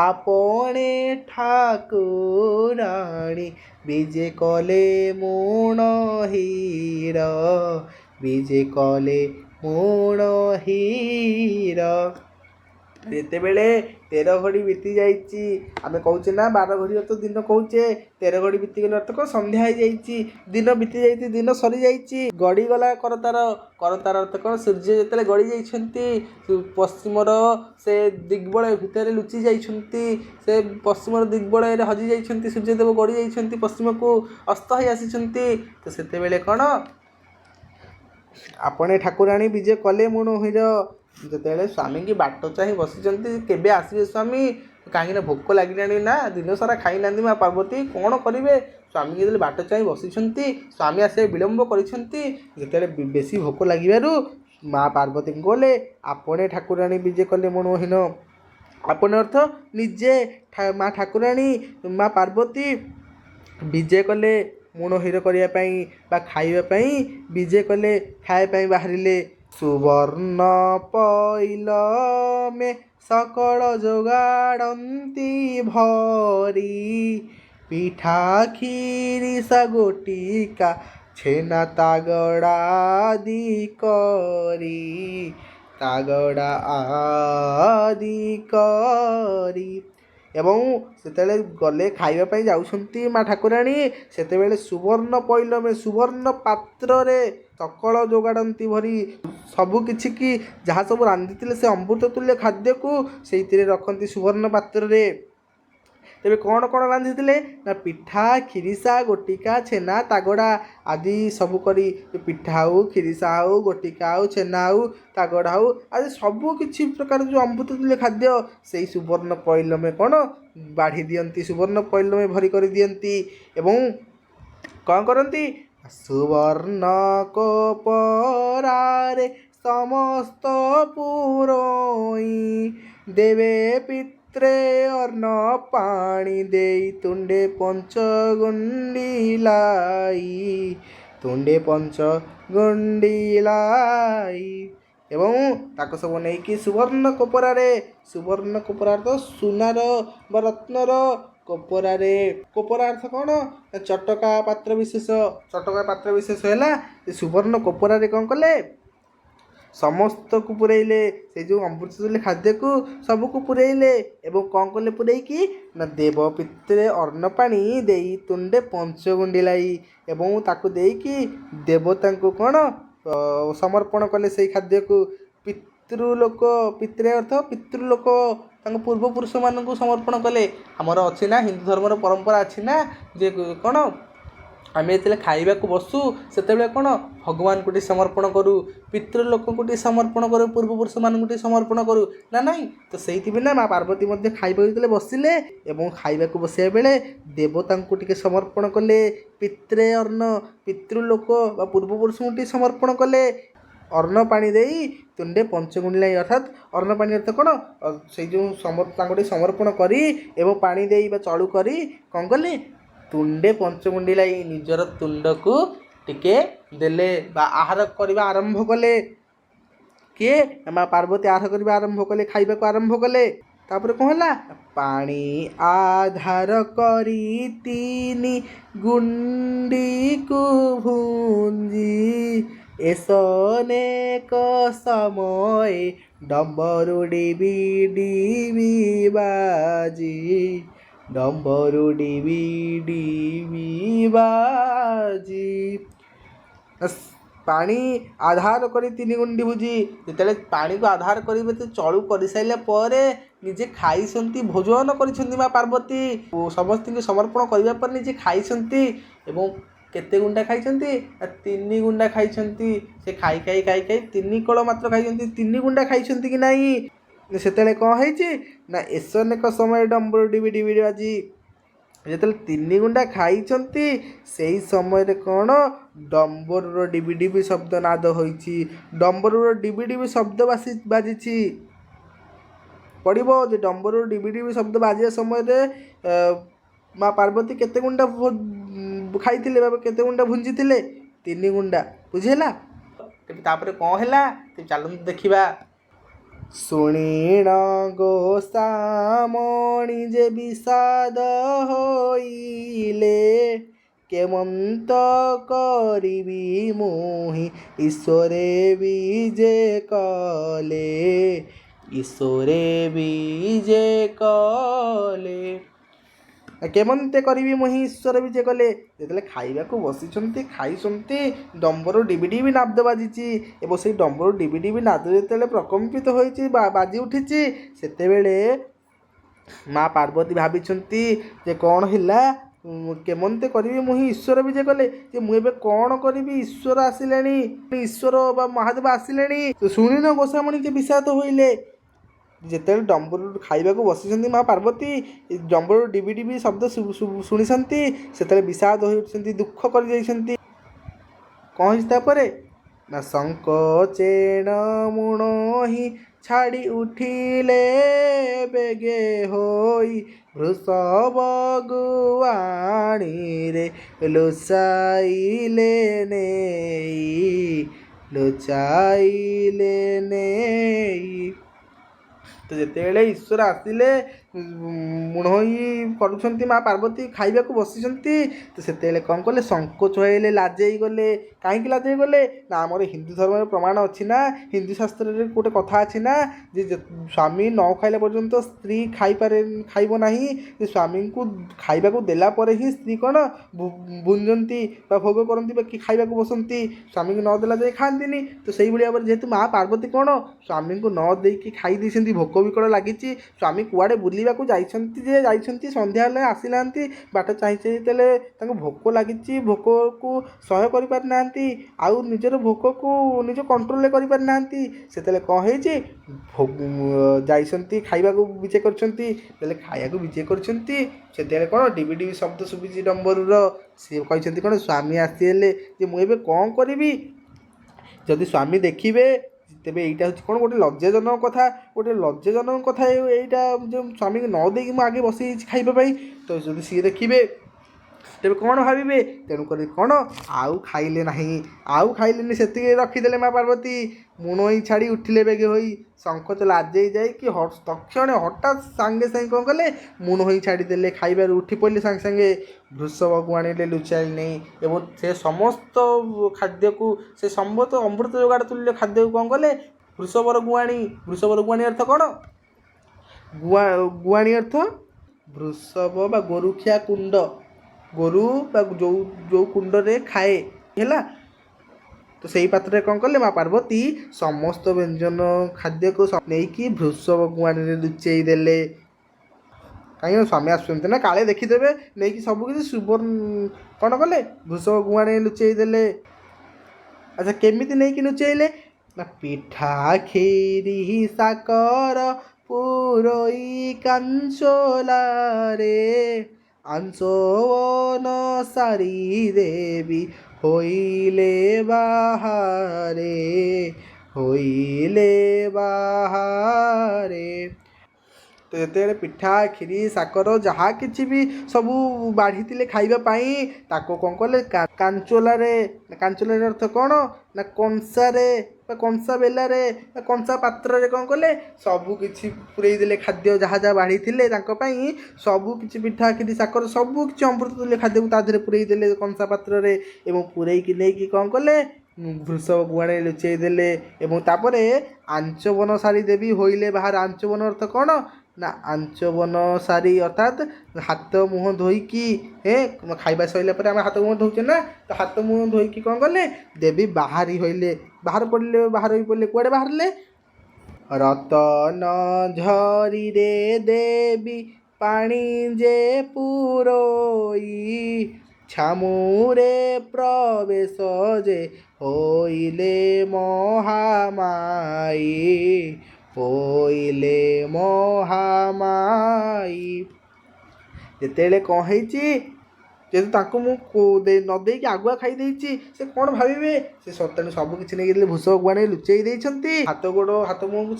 ଆପणे ଠାକୁରାଣୀ ବିଜେ କଲେ ମୋଣ ହୀର, ବିଜେ କଲେ ମୋଣ ହୀର। ଯେତେବେଳେ 13 ଘଡ଼ି ବିତି ଯାଇଛି, ଆମେ କହୁଛେ ନା 12 ଘଡ଼ିର ତ ଦିନ କହୁଛେ, 13 ଘଡ଼ି ବିତିଗଲେ ଅର୍ଥ କ'ଣ? ସନ୍ଧ୍ୟା ହେଇଯାଇଛି, ଦିନ ବିତି ଯାଇଛି, ଦିନ ସରିଯାଇଛି। ଗଡ଼ିଗଲା କରତାର, କରତାର ଅର୍ଥ କ'ଣ? ସୂର୍ଯ୍ୟ ଯେତେବେଳେ ଗଡ଼ି ଯାଇଛନ୍ତି, ପଶ୍ଚିମର ସେ ଦିଗ୍ବଳୟ ଭିତରେ ଲୁଚି ଯାଇଛନ୍ତି, ସେ ପଶ୍ଚିମର ଦିଗ୍ବଳୟରେ ହଜି ଯାଇଛନ୍ତି, ସୂର୍ଯ୍ୟଦେବ ଗଡ଼ି ଯାଇଛନ୍ତି ପଶ୍ଚିମକୁ, ଅସ୍ତ ହୋଇ ଆସିଛନ୍ତି। ତ ସେତେବେଳେ କ'ଣ? ଆପणे ଠାକୁରାଣୀ ବିଜେ କଲେ ମୋଣ ହୀର। ଯେତେବେଳେ ସ୍ୱାମୀକି ବାଟ ଚାହିଁ ବସିଛନ୍ତି, କେବେ ଆସିବେ ସ୍ୱାମୀ? କାହିଁକିନା ଭୋକ ଲାଗିଲାଣି ନା, ଦିନ ସାରା ଖାଇନାହାନ୍ତି ମା ପାର୍ବତୀ, କ'ଣ କରିବେ? ସ୍ୱାମୀ ଯେତେବେଳେ ବାଟ ଚାହିଁ ବସିଛନ୍ତି, ସ୍ୱାମୀ ଆସିବା ବିଳମ୍ବ କରିଛନ୍ତି। ଯେତେବେଳେ ବେଶୀ ଭୋକ ଲାଗିବାରୁ ମା ପାର୍ବତୀଙ୍କୁ କହିଲେ, ଆପणे ଠାକୁରାଣୀ ବିଜେ କଲେ ମୋଣ ହୀନ। ଆପणे ଅର୍ଥ ନିଜେ, ମା ଠାକୁରାଣୀ ମା ପାର୍ବତୀ ବିଜେ କଲେ ମୋଣ ହୀର କରିବା ପାଇଁ ବା ଖାଇବା ପାଇଁ ବିଜେ କଲେ, ଖାଇବା ପାଇଁ ବାହାରିଲେ। ସୁବର୍ଣ୍ଣ ପଇଲମେ ସକଳ ଯୋଗାଡ଼ନ୍ତି ଭରି, ପିଠା କ୍ଷୀରି ଶାଗୋଟିକା ଛେନା ତାଗଡ଼ା ଆଦି କରି, ତାଗଡ଼ା ଆଦି କରି। ଏବଂ ସେତେବେଳେ ଗଲେ ଖାଇବା ପାଇଁ ଯାଉଛନ୍ତି ମା ଠାକୁରାଣୀ, ସେତେବେଳେ ସୁବର୍ଣ୍ଣ ପଇଲମେ, ସୁବର୍ଣ୍ଣ ପାତ୍ରରେ ସକଳ ଯୋଗାଡ଼ନ୍ତି ଭରି, ସବୁ କିଛି କି ଯାହା ସବୁ ରାନ୍ଧିଥିଲେ ସେ ଅମୃତ ତୁଲ୍ୟ ଖାଦ୍ୟକୁ ସେଇଥିରେ ରଖନ୍ତି ସୁବର୍ଣ୍ଣ ପାତ୍ରରେ। ତେବେ କ'ଣ କ'ଣ ରାନ୍ଧିଥିଲେ? ନା ପିଠା କ୍ଷୀରିସା ଗୋଟିକା ଛେନା ତାଗଡ଼ା ଆଦି ସବୁ କରି, ପିଠା ହେଉ, କ୍ଷୀରିସା ହେଉ, ଗୋଟିକା ହେଉ, ଛେନା ହେଉ, ତାଗଡ଼ା ହେଉ, ଆଦି ସବୁ କିଛି ପ୍ରକାର ଯେଉଁ ଅମୃତ ତୁଲ୍ୟ ଖାଦ୍ୟ ସେଇ ସୁବର୍ଣ୍ଣ ପଇଲମେ କ'ଣ ବାଢ଼ି ଦିଅନ୍ତି, ସୁବର୍ଣ୍ଣ ପଇଲମେ ଭରି କରି ଦିଅନ୍ତି। ଏବଂ କ'ଣ କରନ୍ତି? ସୁବର୍ଣ୍ଣ କୋପରାରେ ସମସ୍ତ ପୁରୋଇ, ଦେବେ ପିତ୍ରେ ଅନ୍ନ ପାଣି ଦେଇ, ତୁଣ୍ଡେ ପଞ୍ଚ ଗୁଣ୍ଡିଲାଇ, ତୁଣ୍ଡେ ପଞ୍ଚ ଗୁଣ୍ଡିଲାଇ। ଏବଂ ତାକୁ ସବୁ ନେଇକି ସୁବର୍ଣ୍ଣ କୋପରାରେ, ସୁବର୍ଣ୍ଣ କୋପରା ତ ସୁନାର ବା ରତ୍ନର କୋପରାରେ, କୋପରା ଅର୍ଥ କ'ଣ? ଚଟକା ପାତ୍ର ବିଶେଷ, ଚଟକା ପାତ୍ର ବିଶେଷ ହେଲା ସେ ସୁବର୍ଣ୍ଣ କୋପରାରେ କ'ଣ କଲେ? ସମସ୍ତକୁ ପୁରେଇଲେ, ସେ ଯେଉଁ ଅମୃତ ତୁଲ୍ୟ ଖାଦ୍ୟକୁ ସବୁକୁ ପୁରେଇଲେ। ଏବଂ କ'ଣ କଲେ ପୁରେଇକି? ନା ଦେବ ପିତ୍ରେ ଅନ୍ନ ପାଣି ଦେଇ, ତୁଣ୍ଡେ ପଞ୍ଚ ଗୁଣ୍ଡିଲାଇ, ଏବଂ ତାକୁ ଦେଇକି ଦେବତାଙ୍କୁ କ'ଣ ସମର୍ପଣ କଲେ ସେଇ ଖାଦ୍ୟକୁ। ପିତୃଲୋକ, ପିତ୍ରେ ଅର୍ଥ ପିତୃଲୋକ, ତାଙ୍କ ପୂର୍ବପୁରୁଷମାନଙ୍କୁ ସମର୍ପଣ କଲେ। ଆମର ଅଛି ନା, ହିନ୍ଦୁ ଧର୍ମର ପରମ୍ପରା ଅଛି ନା, ଯେ କ'ଣ ଆମେ ଯେତେବେଳେ ଖାଇବାକୁ ବସୁ ସେତେବେଳେ କ'ଣ ଭଗବାନଙ୍କୁ ଟିକେ ସମର୍ପଣ କରୁ, ପିତୃଲୋକଙ୍କୁ ଟିକେ ସମର୍ପଣ କରୁ, ପୂର୍ବପୁରୁଷମାନଙ୍କୁ ଟିକେ ସମର୍ପଣ କରୁ ନା ନାହିଁ? ତ ସେଇଥିପାଇଁ ନା ମା ପାର୍ବତୀ ମଧ୍ୟ ଖାଇବାକୁ ଯେତେବେଳେ ବସିଲେ ଏବଂ ଖାଇବାକୁ ବସିବା ବେଳେ ଦେବତାଙ୍କୁ ଟିକେ ସମର୍ପଣ କଲେ, ପିତ୍ରେ ଅନ୍ନ, ପିତୃଲୋକ ବା ପୂର୍ବପୁରୁଷଙ୍କୁ ଟିକେ ସମର୍ପଣ କଲେ। ଅନ୍ନ ପାଣି ଦେଇ ତୁଣ୍ଡେ ପଞ୍ଚଗୁଣ୍ଡିଲାଇ, ଅର୍ଥାତ୍ ଅନ୍ନ ପାଣି ଅର୍ଥ କ'ଣ? ସେଇ ଯେଉଁ ତାଙ୍କୁ ଟିକେ ସମର୍ପଣ କରି ଏବଂ ପାଣି ଦେଇ ବା ଚଳୁ କରି କ'ଣ କଲେ? ତୁଣ୍ଡେ ପଞ୍ଚଗୁଣ୍ଡିଲାଇ, ନିଜର ତୁଣ୍ଡକୁ ଟିକେ ଦେଲେ ବା ଆହାର କରିବା ଆରମ୍ଭ କଲେ। କିଏ? ମା ପାର୍ବତୀ ଆହାର କରିବା ଆରମ୍ଭ କଲେ, ଖାଇବାକୁ ଆରମ୍ଭ କଲେ। ତାପରେ କ'ଣ ହେଲା? ପାଣି ଆଧାର କରି ତିନି ଗୁଣ୍ଡିକୁ ଭୁଞ୍ଜି, ଏସନେକ ସମୟ ଡମ୍ବରୁ ଡିବି ଡିବି ବାଜି, ଡମ୍ବରୁ ଡିବି ଡିବି ବାଜି। ପାଣି ଆଧାର କରି ତିନି ଗୁଣ୍ଡି ଭୁଜି, ଯେତେବେଳେ ପାଣିକୁ ଆଧାର କରିବେ ତ ଚଳୁ କରିସାରିଲା ପରେ ନିଜେ ଖାଇଛନ୍ତି, ଭୋଜନ କରିଛନ୍ତି ମା ପାର୍ବତୀ, ସମସ୍ତଙ୍କୁ ସମର୍ପଣ କରିବା ପରେ ନିଜେ ଖାଇଛନ୍ତି। ଏବଂ କେତେ ଗୁଣ୍ଡା ଖାଇଛନ୍ତି? 3 ଗୁଣ୍ଡା ଖାଇଛନ୍ତି। ସେ ଖାଇ ଖାଇ ଖାଇ ଖାଇ 3 କଳ ମାତ୍ର ଖାଇଛନ୍ତି, 3 ଗୁଣ୍ଡା ଖାଇଛନ୍ତି କି ନାହିଁ? ସେତେବେଳେ କ'ଣ ହେଇଛି? ନା ଏସନେକ ସମୟ ଡମ୍ବରୁ ଡିବି ଡିବି ବାଜି, ଯେତେବେଳେ 3 ଗୁଣ୍ଡା ଖାଇଛନ୍ତି ସେଇ ସମୟରେ କ'ଣ ଡମ୍ବରୁର ଡିବି ଡିବି ଶବ୍ଦ ନାଦ ହୋଇଛି। ଡମ୍ବରୁର ଡିବି ଡିବି ଶବ୍ଦ ବାଜିଛି। ପଡ଼ିବ ଯେ ଡମ୍ବରୁର ଡିବି ଡିବି ଶବ୍ଦ ବାଜିବା ସମୟରେ ମା ପାର୍ବତୀ କେତେ ଗୁଣ୍ଡା ଖାଇଥିଲେ ବା କେତେ ଗୁଣ୍ଡା ଭୁଞ୍ଜିଥିଲେ? 3 ଗୁଣ୍ଡା। ବୁଝିହେଲା? ତାପରେ କ'ଣ ହେଲା ଚାଲନ୍ତୁ ଦେଖିବା। ଶୁଣିଣ ଗୋସାମଣି ଯେ ବିଷାଦ ହୋଇଲେ, କେମନ୍ତ କରିବି ମୁହିଁ ଈଶ୍ୱରେ ବିଜେ କଲେ, ଈଶ୍ୱରେ ବିଜେ କଲେ। କେମନ୍ତେ କରିବି ମୁହିଁ ଈଶ୍ୱର ବିଜେ କଲେ। ଯେତେବେଳେ ଖାଇବାକୁ ବସିଛନ୍ତି ଖାଇଛନ୍ତି ଡମ୍ବରୁ ଡିବି ଡିବି ନାଦ ବାଜିଛି ଏବଂ ସେଇ ଡମ୍ବରୁ ଡିବି ଡିବି ନାଦ ଯେତେବେଳେ ପ୍ରକମ୍ପିତ ହୋଇଛି ବାଜି ଉଠିଛି ସେତେବେଳେ ମା ପାର୍ବତୀ ଭାବିଛନ୍ତି ଯେ କ'ଣ ହେଲା କେମନ୍ତେ କରିବି ମୁହିଁ ଈଶ୍ୱର ବିଜେ କଲେ, ଯେ ମୁଁ ଏବେ କ'ଣ କରିବି? ଈଶ୍ୱର ଆସିଲେଣି, ଈଶ୍ୱର ବା ମହାଦେବ ଆସିଲେଣି। ଶୁଣିନ ଗୋସାମଣି ଯେ ବିଷାଦ ହୋଇଲେ। ଯେତେବେଳେ ଡମ୍ବରୁ ଖାଇବାକୁ ବସିଛନ୍ତି ମା ପାର୍ବତୀ ଡମ୍ବରୁ ଡିବି ଡିବି ଶବ୍ଦ ଶୁଣିଛନ୍ତି ସେତେବେଳେ ବିଷାଦ ହୋଇ ଉଠିଛନ୍ତି, ଦୁଃଖ କରିଯାଇଛନ୍ତି। କ'ଣ ହେଇଛି ତାପରେ ନା ସଙ୍କୋଚେଣ ମୁଣ ହିଁ ଛାଡ଼ି ଉଠିଲେ ବେଗେ ହୋଇ, ବୃଷଭ ଗୁଆଣିରେ ଲୁଚାଇଲେ ନେଇ। ତ ଯେତେବେଳେ ଈଶ୍ୱର ଆସିଲେ ମୁଣୋଇ କରୁଛନ୍ତି ମା ପାର୍ବତୀ ଖାଇବାକୁ ବସିଛନ୍ତି ତ ସେତେବେଳେ କ'ଣ କଲେ? ସଙ୍କୋଚ ହେଲେ, ଲାଜେଇ ଗଲେ। କାହିଁକି ଲାଜେଇ ଗଲେ? ନା ଆମର ହିନ୍ଦୁ ଧର୍ମରେ ପ୍ରମାଣ ଅଛି ନା, ହିନ୍ଦୁ ଶାସ୍ତ୍ରରେ ଗୋଟେ କଥା ଅଛି ନା ଯେ ସ୍ୱାମୀ ନ ଖାଇଲା ପର୍ଯ୍ୟନ୍ତ ସ୍ତ୍ରୀ ଖାଇବ ନାହିଁ। ଯେ ସ୍ୱାମୀଙ୍କୁ ଖାଇବାକୁ ଦେଲା ପରେ ହିଁ ସ୍ତ୍ରୀ କ'ଣ ଭୁଞ୍ଜନ୍ତି ବା ଭୋଗ କରନ୍ତି ବା ଖାଇବାକୁ ବସନ୍ତି, ସ୍ୱାମୀଙ୍କୁ ନ ଦେଲା ଯାଏ ଖାଆନ୍ତିନି। ତ ସେଇଭଳି ଭାବରେ ଯେହେତୁ ମା ପାର୍ବତୀ କ'ଣ ସ୍ୱାମୀଙ୍କୁ ନ ଦେଇକି ଖାଇ ଦେଇଛନ୍ତି, ଭୋକ ବିକଳ ଲାଗିଛି, ସ୍ୱାମୀ କୁଆଡ଼େ ବୁଲିବାକୁ ଯାଇଛନ୍ତି ସନ୍ଧ୍ୟା ହେଲେ ଆସିନାହାନ୍ତି, ବାଟ ଚାହିଁ ଯେତେବେଳେ ତାଙ୍କୁ ଭୋକ ଲାଗିଛି, ଭୋକକୁ ସହ୍ୟ କରିପାରିନାହାନ୍ତି, ଆଉ ନିଜର ଭୋକକୁ ନିଜ କଣ୍ଟ୍ରୋଲରେ କରିପାରିନାହାନ୍ତି, ସେତେବେଳେ କ'ଣ ହେଇଛି ଯାଇଛନ୍ତି ଖାଇବାକୁ ବିଜେ କରିଛନ୍ତି। ଯେତେବେଳେ ଖାଇବାକୁ ବିଜେ କରିଛନ୍ତି ସେତେବେଳେ କ'ଣ ଡିବି ଡିବି ଶବ୍ଦ ଶୁଭିଛି ଡମ୍ବରୁର। ସିଏ କହିଛନ୍ତି କ'ଣ ସ୍ୱାମୀ ଆସିଲେ ଯେ ମୁଁ ଏବେ କ'ଣ କରିବି? ଯଦି ସ୍ୱାମୀ ଦେଖିବେ ତେବେ ଏଇଟା ହେଉଛି କ'ଣ ଗୋଟେ ଲଜ୍ଜାଜନକ କଥା, ଏଇଟା ଯେ ସ୍ୱାମୀକୁ ନ ଦେଇକି ମୁଁ ଆଗେ ବସିଯାଇଛି ଖାଇବା ପାଇଁ। ତ ଯଦି ସିଏ ଦେଖିବେ ତେବେ କ'ଣ ଭାବିବେ? ତେଣୁକରି କ'ଣ ଆଉ ଖାଇଲେ ନାହିଁ, ଆଉ ଖାଇଲେନି, ସେତିକି ରଖିଦେଲେ ମା ପାର୍ବତୀ। ମୁଣୋଇ ଛାଡ଼ି ଉଠିଲେ ବେଗେ ହୋଇ, ସଙ୍କୋଚ ଲାଜେଇ ଯାଇକି ତକ୍ଷଣେ ହଠାତ୍ ସାଙ୍ଗେ କ'ଣ କଲେ? ମୁଣୋଇ ଛାଡ଼ିଦେଲେ, ଖାଇବାରୁ ଉଠି ପଡ଼ିଲେ ସାଙ୍ଗେ ସାଙ୍ଗେ। ବୃଷଭକୁ ଆଣିଲେ ଲୁଚାଇଲେ ନେଇ ଏବଂ ସେ ସମସ୍ତ ଖାଦ୍ୟକୁ, ସେ ସମସ୍ତ ଅମୃତ ଯୋଗାଡ଼ ତୁଲ୍ୟ ଖାଦ୍ୟକୁ କ'ଣ କଲେ? ବୃଷଭର ଗୁଆଣୀ ଅର୍ଥ କ'ଣ? ଗୁଆଣୀ ଅର୍ଥ ବୃଷଭ ବା ଗୋରୁଖିଆ କୁଣ୍ଡ, ଗୋରୁ ବା ଯେଉଁ କୁଣ୍ଡରେ ଖାଏ ହେଲା। ତ ସେଇ ପାତ୍ରରେ କ'ଣ କଲେ? ମା ପାର୍ବତୀ ସମସ୍ତ ବ୍ୟଞ୍ଜନ ଖାଦ୍ୟକୁ ନେଇକି ବୃଷଭ ଗୁଆଣୀରେ ଲୁଚେଇ ଦେଲେ। କାହିଁକି ସ୍ୱାମୀ ଆସୁଛନ୍ତି ନା, କାଳେ ଦେଖିଦେବେ, ନେଇକି ସବୁକିଛି କ'ଣ କଲେ? ବୃଷଭ ଗୁଆଣୀରେ ଲୁଚେଇ ଦେଲେ। ଆଚ୍ଛା କେମିତି ନେଇକି ଲୁଚେଇଲେ? ନା ପିଠା କ୍ଷୀରି ସାକର ପୁରୋଇ କାଞ୍ଚୋଲାରେ, ଆଞ୍ଚୋନ ସାରି ଦେବି ହୋଇଲେ ବାହାରେ। ତ ଯେତେବେଳେ ପିଠା କ୍ଷୀରି ସାକର ଯାହା କିଛି ବି ସବୁ ବାଢ଼ିଥିଲେ ଖାଇବା ପାଇଁ ତାକୁ କ'ଣ କଲେ? କାଞ୍ଚୋଲାରେ ଅର୍ଥ କ'ଣ? ନା କଂସାରେ ବା କଂସା ବେଲାରେ ବା କଂସା ପାତ୍ରରେ କ'ଣ କଲେ? ସବୁ କିଛି ପୁରେଇ ଦେଲେ, ଖାଦ୍ୟ ଯାହା ବାଢ଼ିଥିଲେ ତାଙ୍କ ପାଇଁ ସବୁ କିଛି ପିଠା କ୍ଷୀରି ସାକର ସବୁ କିଛି ଅମୃତ ତୁଲ୍ୟ ଖାଦ୍ୟକୁ ତା ଦେହରେ ପୁରେଇ ଦେଲେ କଂସା ପାତ୍ରରେ ଏବଂ ପୁରେଇକି ନେଇକି କ'ଣ କଲେ? ବୃଷଭ ଗୁଆଣୀରେ ଲୁଚେଇ ଦେଲେ। ଏବଂ ତାପରେ ଆଞ୍ଚବନ ସାରି ଦେବି ହୋଇଲେ ବାହାରେ। ଆଞ୍ଚବନ ଅର୍ଥ କ'ଣ? ନା ଆଞ୍ଚବନ ସାରି ଅର୍ଥାତ୍ ହାତ ମୁହଁ ଧୋଇକି, ଖାଇବା ସରିଲା ପରେ ଆମେ ହାତ ମୁହଁ ଧୋଉଛେ ନା, ତ ହାତ ମୁହଁ ଧୋଇକି କ'ଣ କଲେ? ଦେବୀ ବାହାରି ହୋଇଲେ, ବାହାର ହୋଇ ପଡ଼ିଲେ। କୁଆଡ଼େ ବାହାରିଲେ? ରତନ ଝରିରେ ଦେବୀ ପାଣି ଯେ ପୁରୋଇ, ଛାମୁରେ ପ୍ରବେଶ ଯେ ହୋଇଲେ ମହାମାଇ। ଯେତେବେଳେ କ'ଣ ହେଇଛି, ଯେହେତୁ ତାଙ୍କୁ ମୁଁ ନ ଦେଇକି ଆଗୁଆ ଖାଇ ଦେଇଛି, ସେ କ'ଣ ଭାବିବେ? ସେ ସତେଣୁ ସବୁ କିଛି ନେଇକି ଭୃଷଭ ଗୁହାଣରେ ଲୁଚେଇ ଦେଇଛନ୍ତି। ହାତ ଗୋଡ଼ ହାତ ମୁହଁକୁ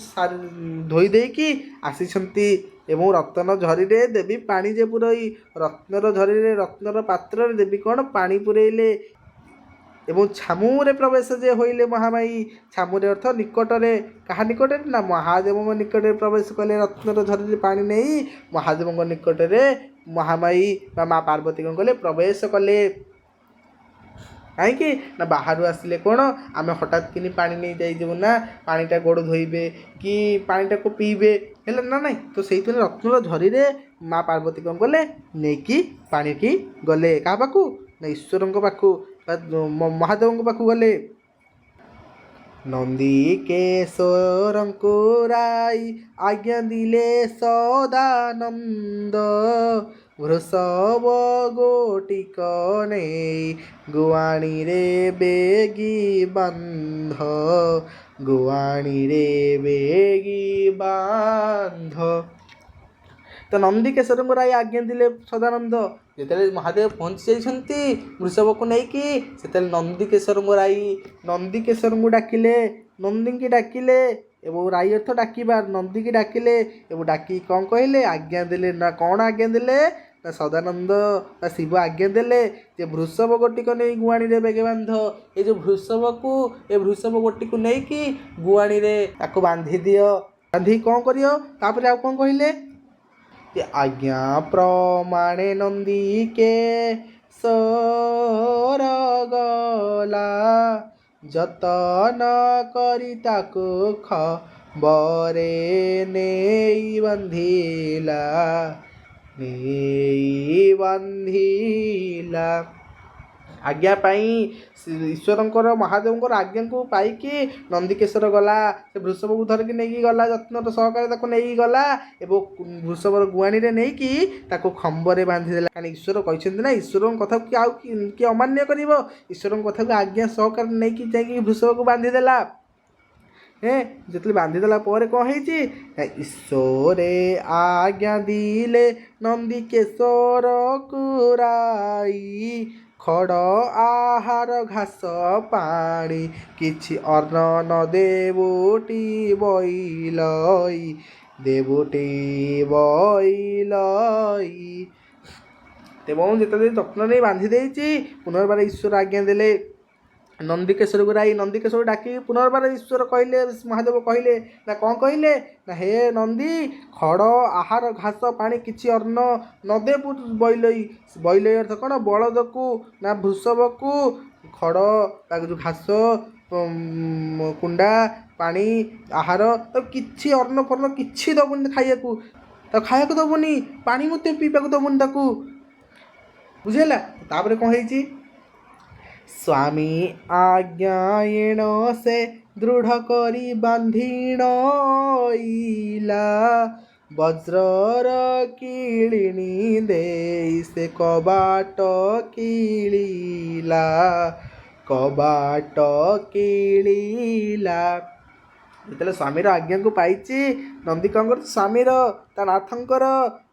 ଧୋଇ ଦେଇକି ଆସିଛନ୍ତି ଏବଂ ରତ୍ନ ଝରିରେ ଦେବୀ ପାଣି ଯେ ପୁରାଇ, ରତ୍ନର ଝରିରେ ରତ୍ନର ପାତ୍ରରେ ଦେବୀ କ'ଣ ପାଣି ପୁରେଇଲେ ଏବଂ ଛାମୁରେ ପ୍ରବେଶ ଯେ ହୋଇଲେ ମହାମାୟୀ। ଛାମୁରେ ଅର୍ଥ ନିକଟରେ, କାହା ନିକଟରେ? ନା ମହାଦେବଙ୍କ ନିକଟରେ ପ୍ରବେଶ କଲେ। ରତ୍ନର ଝରିରେ ପାଣି ନେଇ ମହାଦେବଙ୍କ ନିକଟରେ ମହାମାୟୀ ବା ମା ପାର୍ବତୀ କ'ଣ କଲେ? ପ୍ରବେଶ କଲେ। କାହିଁକି? ନା ବାହାରୁ ଆସିଲେ କ'ଣ ଆମେ ହଠାତ୍ କିନି ପାଣି ନେଇ ଯାଇଯିବୁ ନା, ପାଣିଟା ଗୋଡ଼ ଧୋଇବେ କି ପାଣିଟାକୁ ପିଇବେ, ହେଲେ ନା ନାହିଁ। ତ ସେଇଥିପାଇଁ ରତ୍ନର ଝରିରେ ମା ପାର୍ବତୀ କ'ଣ କଲେ? ନେଇକି ପାଣିକି ଗଲେ। କାହା ପାଖକୁ? ନା ଈଶ୍ୱରଙ୍କ ପାଖକୁ ବା ମହାଦେବଙ୍କ ପାଖକୁ ଗଲେ। ନନ୍ଦିକେଶ୍ୱରଙ୍କୁ ରାଇ ଆଜ୍ଞା ଦିଲେ ସଦାନନ୍ଦ, ବୃଷଭ ଗୋଟିକ ନେଇ ଗୁଆଣୀରେ ବେଗି ବାନ୍ଧ, ଗୁଆଣୀରେ ବେଗି ବାନ୍ଧ। ତ ନନ୍ଦିକେଶ୍ୱରଙ୍କୁ ରାଇ ଆଜ୍ଞା ଦେଲେ ସଦାନନ୍ଦ। ଯେତେବେଳେ ମହାଦେବ ପହଞ୍ଚି ଯାଇଛନ୍ତି ବୃଷଭକୁ ନେଇକି, ସେତେବେଳେ ନନ୍ଦିକେଶ୍ୱରଙ୍କୁ ରାଇ ନନ୍ଦିକେଶ୍ୱରଙ୍କୁ ଡାକିଲେ, ନନ୍ଦୀକି ଡାକିଲେ ଏବଂ ରାଇ ଅର୍ଥ ଡାକିବା, ନନ୍ଦୀକି ଡାକିଲେ ଏବଂ ଡାକି କ'ଣ କହିଲେ? ଆଜ୍ଞା ଦେଲେ। ନା କ'ଣ ଆଜ୍ଞା ଦେଲେ? ନା ସଦାନନ୍ଦ ବା ଶିବ ଆଜ୍ଞା ଦେଲେ ଯେ ବୃଷଭ ଗୋଟିକ ନେଇ ଗୁଆଣୀରେ ବେଗେ ବାନ୍ଧ। ଏ ଯେଉଁ ବୃଷଭକୁ, ଏ ବୃଷଭ ଗୋଟିକୁ ନେଇକି ଗୁଆଣୀରେ ତାକୁ ବାନ୍ଧି ଦିଅ। ବାନ୍ଧି କ'ଣ କରିବ? ତାପରେ ଆଉ କ'ଣ କହିଲେ? ଯେ ଆଜ୍ଞା ପ୍ରମାଣେ ନନ୍ଦିକେଶ୍ୱର ଗଲା, ଯତନ କରି ତାକୁ ଖମ୍ବରେ ନେଇ ବାନ୍ଧିଲା, ନେଇ ବାନ୍ଧିଲା। ଆଜ୍ଞା ପାଇଁ ଈଶ୍ୱରଙ୍କର ମହାଦେବଙ୍କର ଆଜ୍ଞାକୁ ପାଇକି ନନ୍ଦିକେଶ୍ୱର ଗଲା। ସେ ବୃଷଭକୁ ଧରିକି ନେଇକି ଗଲା, ଯତ୍ନର ସହକାରେ ତାକୁ ନେଇକି ଗଲା ଏବଂ ବୃଷଭର ଗୁଆଣୀରେ ନେଇକି ତାକୁ ଖମ୍ବରେ ବାନ୍ଧିଦେଲା। କାରଣ ଈଶ୍ୱର କହିଛନ୍ତି ନା, ଈଶ୍ୱରଙ୍କ କଥାକୁ ଆଉ କିଏ ଅମାନ୍ୟ କରିବ? ଈଶ୍ୱରଙ୍କ କଥାକୁ ଆଜ୍ଞା ସହକାରେ ନେଇକି ଯାଇକି ବୃଷଭକୁ ବାନ୍ଧିଦେଲା। ଯେତେବେଳେ ବାନ୍ଧିଦେଲା ପରେ କ'ଣ ହେଇଛି? ଈଶ୍ୱରେ ଆଜ୍ଞା ଦିଲେ ନନ୍ଦିକେଶ୍ୱରକୁ ରାଇ, ଖଡ଼ ଆହାର ଘାସ ପାଣି କିଛି ଅନ୍ନ ନ ଦେବୁଟି ବଇଲଇ, ଦେବୁଟି ବଇଲଇ। ଏବଂ ଯେତେବେଳେ ଯତ୍ନ ନେଇ ବାନ୍ଧି ଦେଇଛି, ପୁନର୍ବାର ଈଶ୍ୱର ଆଜ୍ଞା ଦେଲେ ନନ୍ଦିକେଶ୍ୱରକୁ ରାଇ। ନନ୍ଦିକେଶ୍ୱର ଡାକି ପୁନର୍ବାର ଈଶ୍ୱର କହିଲେ, ମହାଦେବ କହିଲେ, ନା କ'ଣ କହିଲେ? ନା ହେ ନନ୍ଦୀ, ଖଡ଼ ଆହାର ଘାସ ପାଣି କିଛି ଅନ୍ନ ନ ଦେବୁ ବଇଲଇ। ବଇଲଇ ଅର୍ଥ କ'ଣ? ବଳଦକୁ ନା ବୃଷଭକୁ ଖଡ଼ ତା ଯେଉଁ ଘାସ, କୁଣ୍ଡା, ପାଣି, ଆହାର, ତାକୁ କିଛି ଅନ୍ନ ଫର୍ଣ୍ଣ କିଛି ଦେବୁନି ଖାଇବାକୁ। ତାକୁ ଖାଇବାକୁ ଦେବୁନି, ପାଣି ମଧ୍ୟ ପିଇବାକୁ ଦେବୁନି ତାକୁ। ବୁଝିହେଲା? ତାପରେ କ'ଣ ହେଇଛି? ସ୍ୱାମୀ ଆଜ୍ଞା ଏଣ ସେ ଦୃଢ଼ କରି ବାନ୍ଧିଣଇଲା, ବଜ୍ରର କିଳିଣି ଦେଇ ସେ କବାଟ କିଳିଲା, କବାଟ କିଳିଲା। ଯେତେବେଳେ ସ୍ୱାମୀର ଆଜ୍ଞାକୁ ପାଇଛି, ନନ୍ଦୀ କ'ଣ କରୁଛି? ସ୍ୱାମୀର, ତା ନାଥଙ୍କର,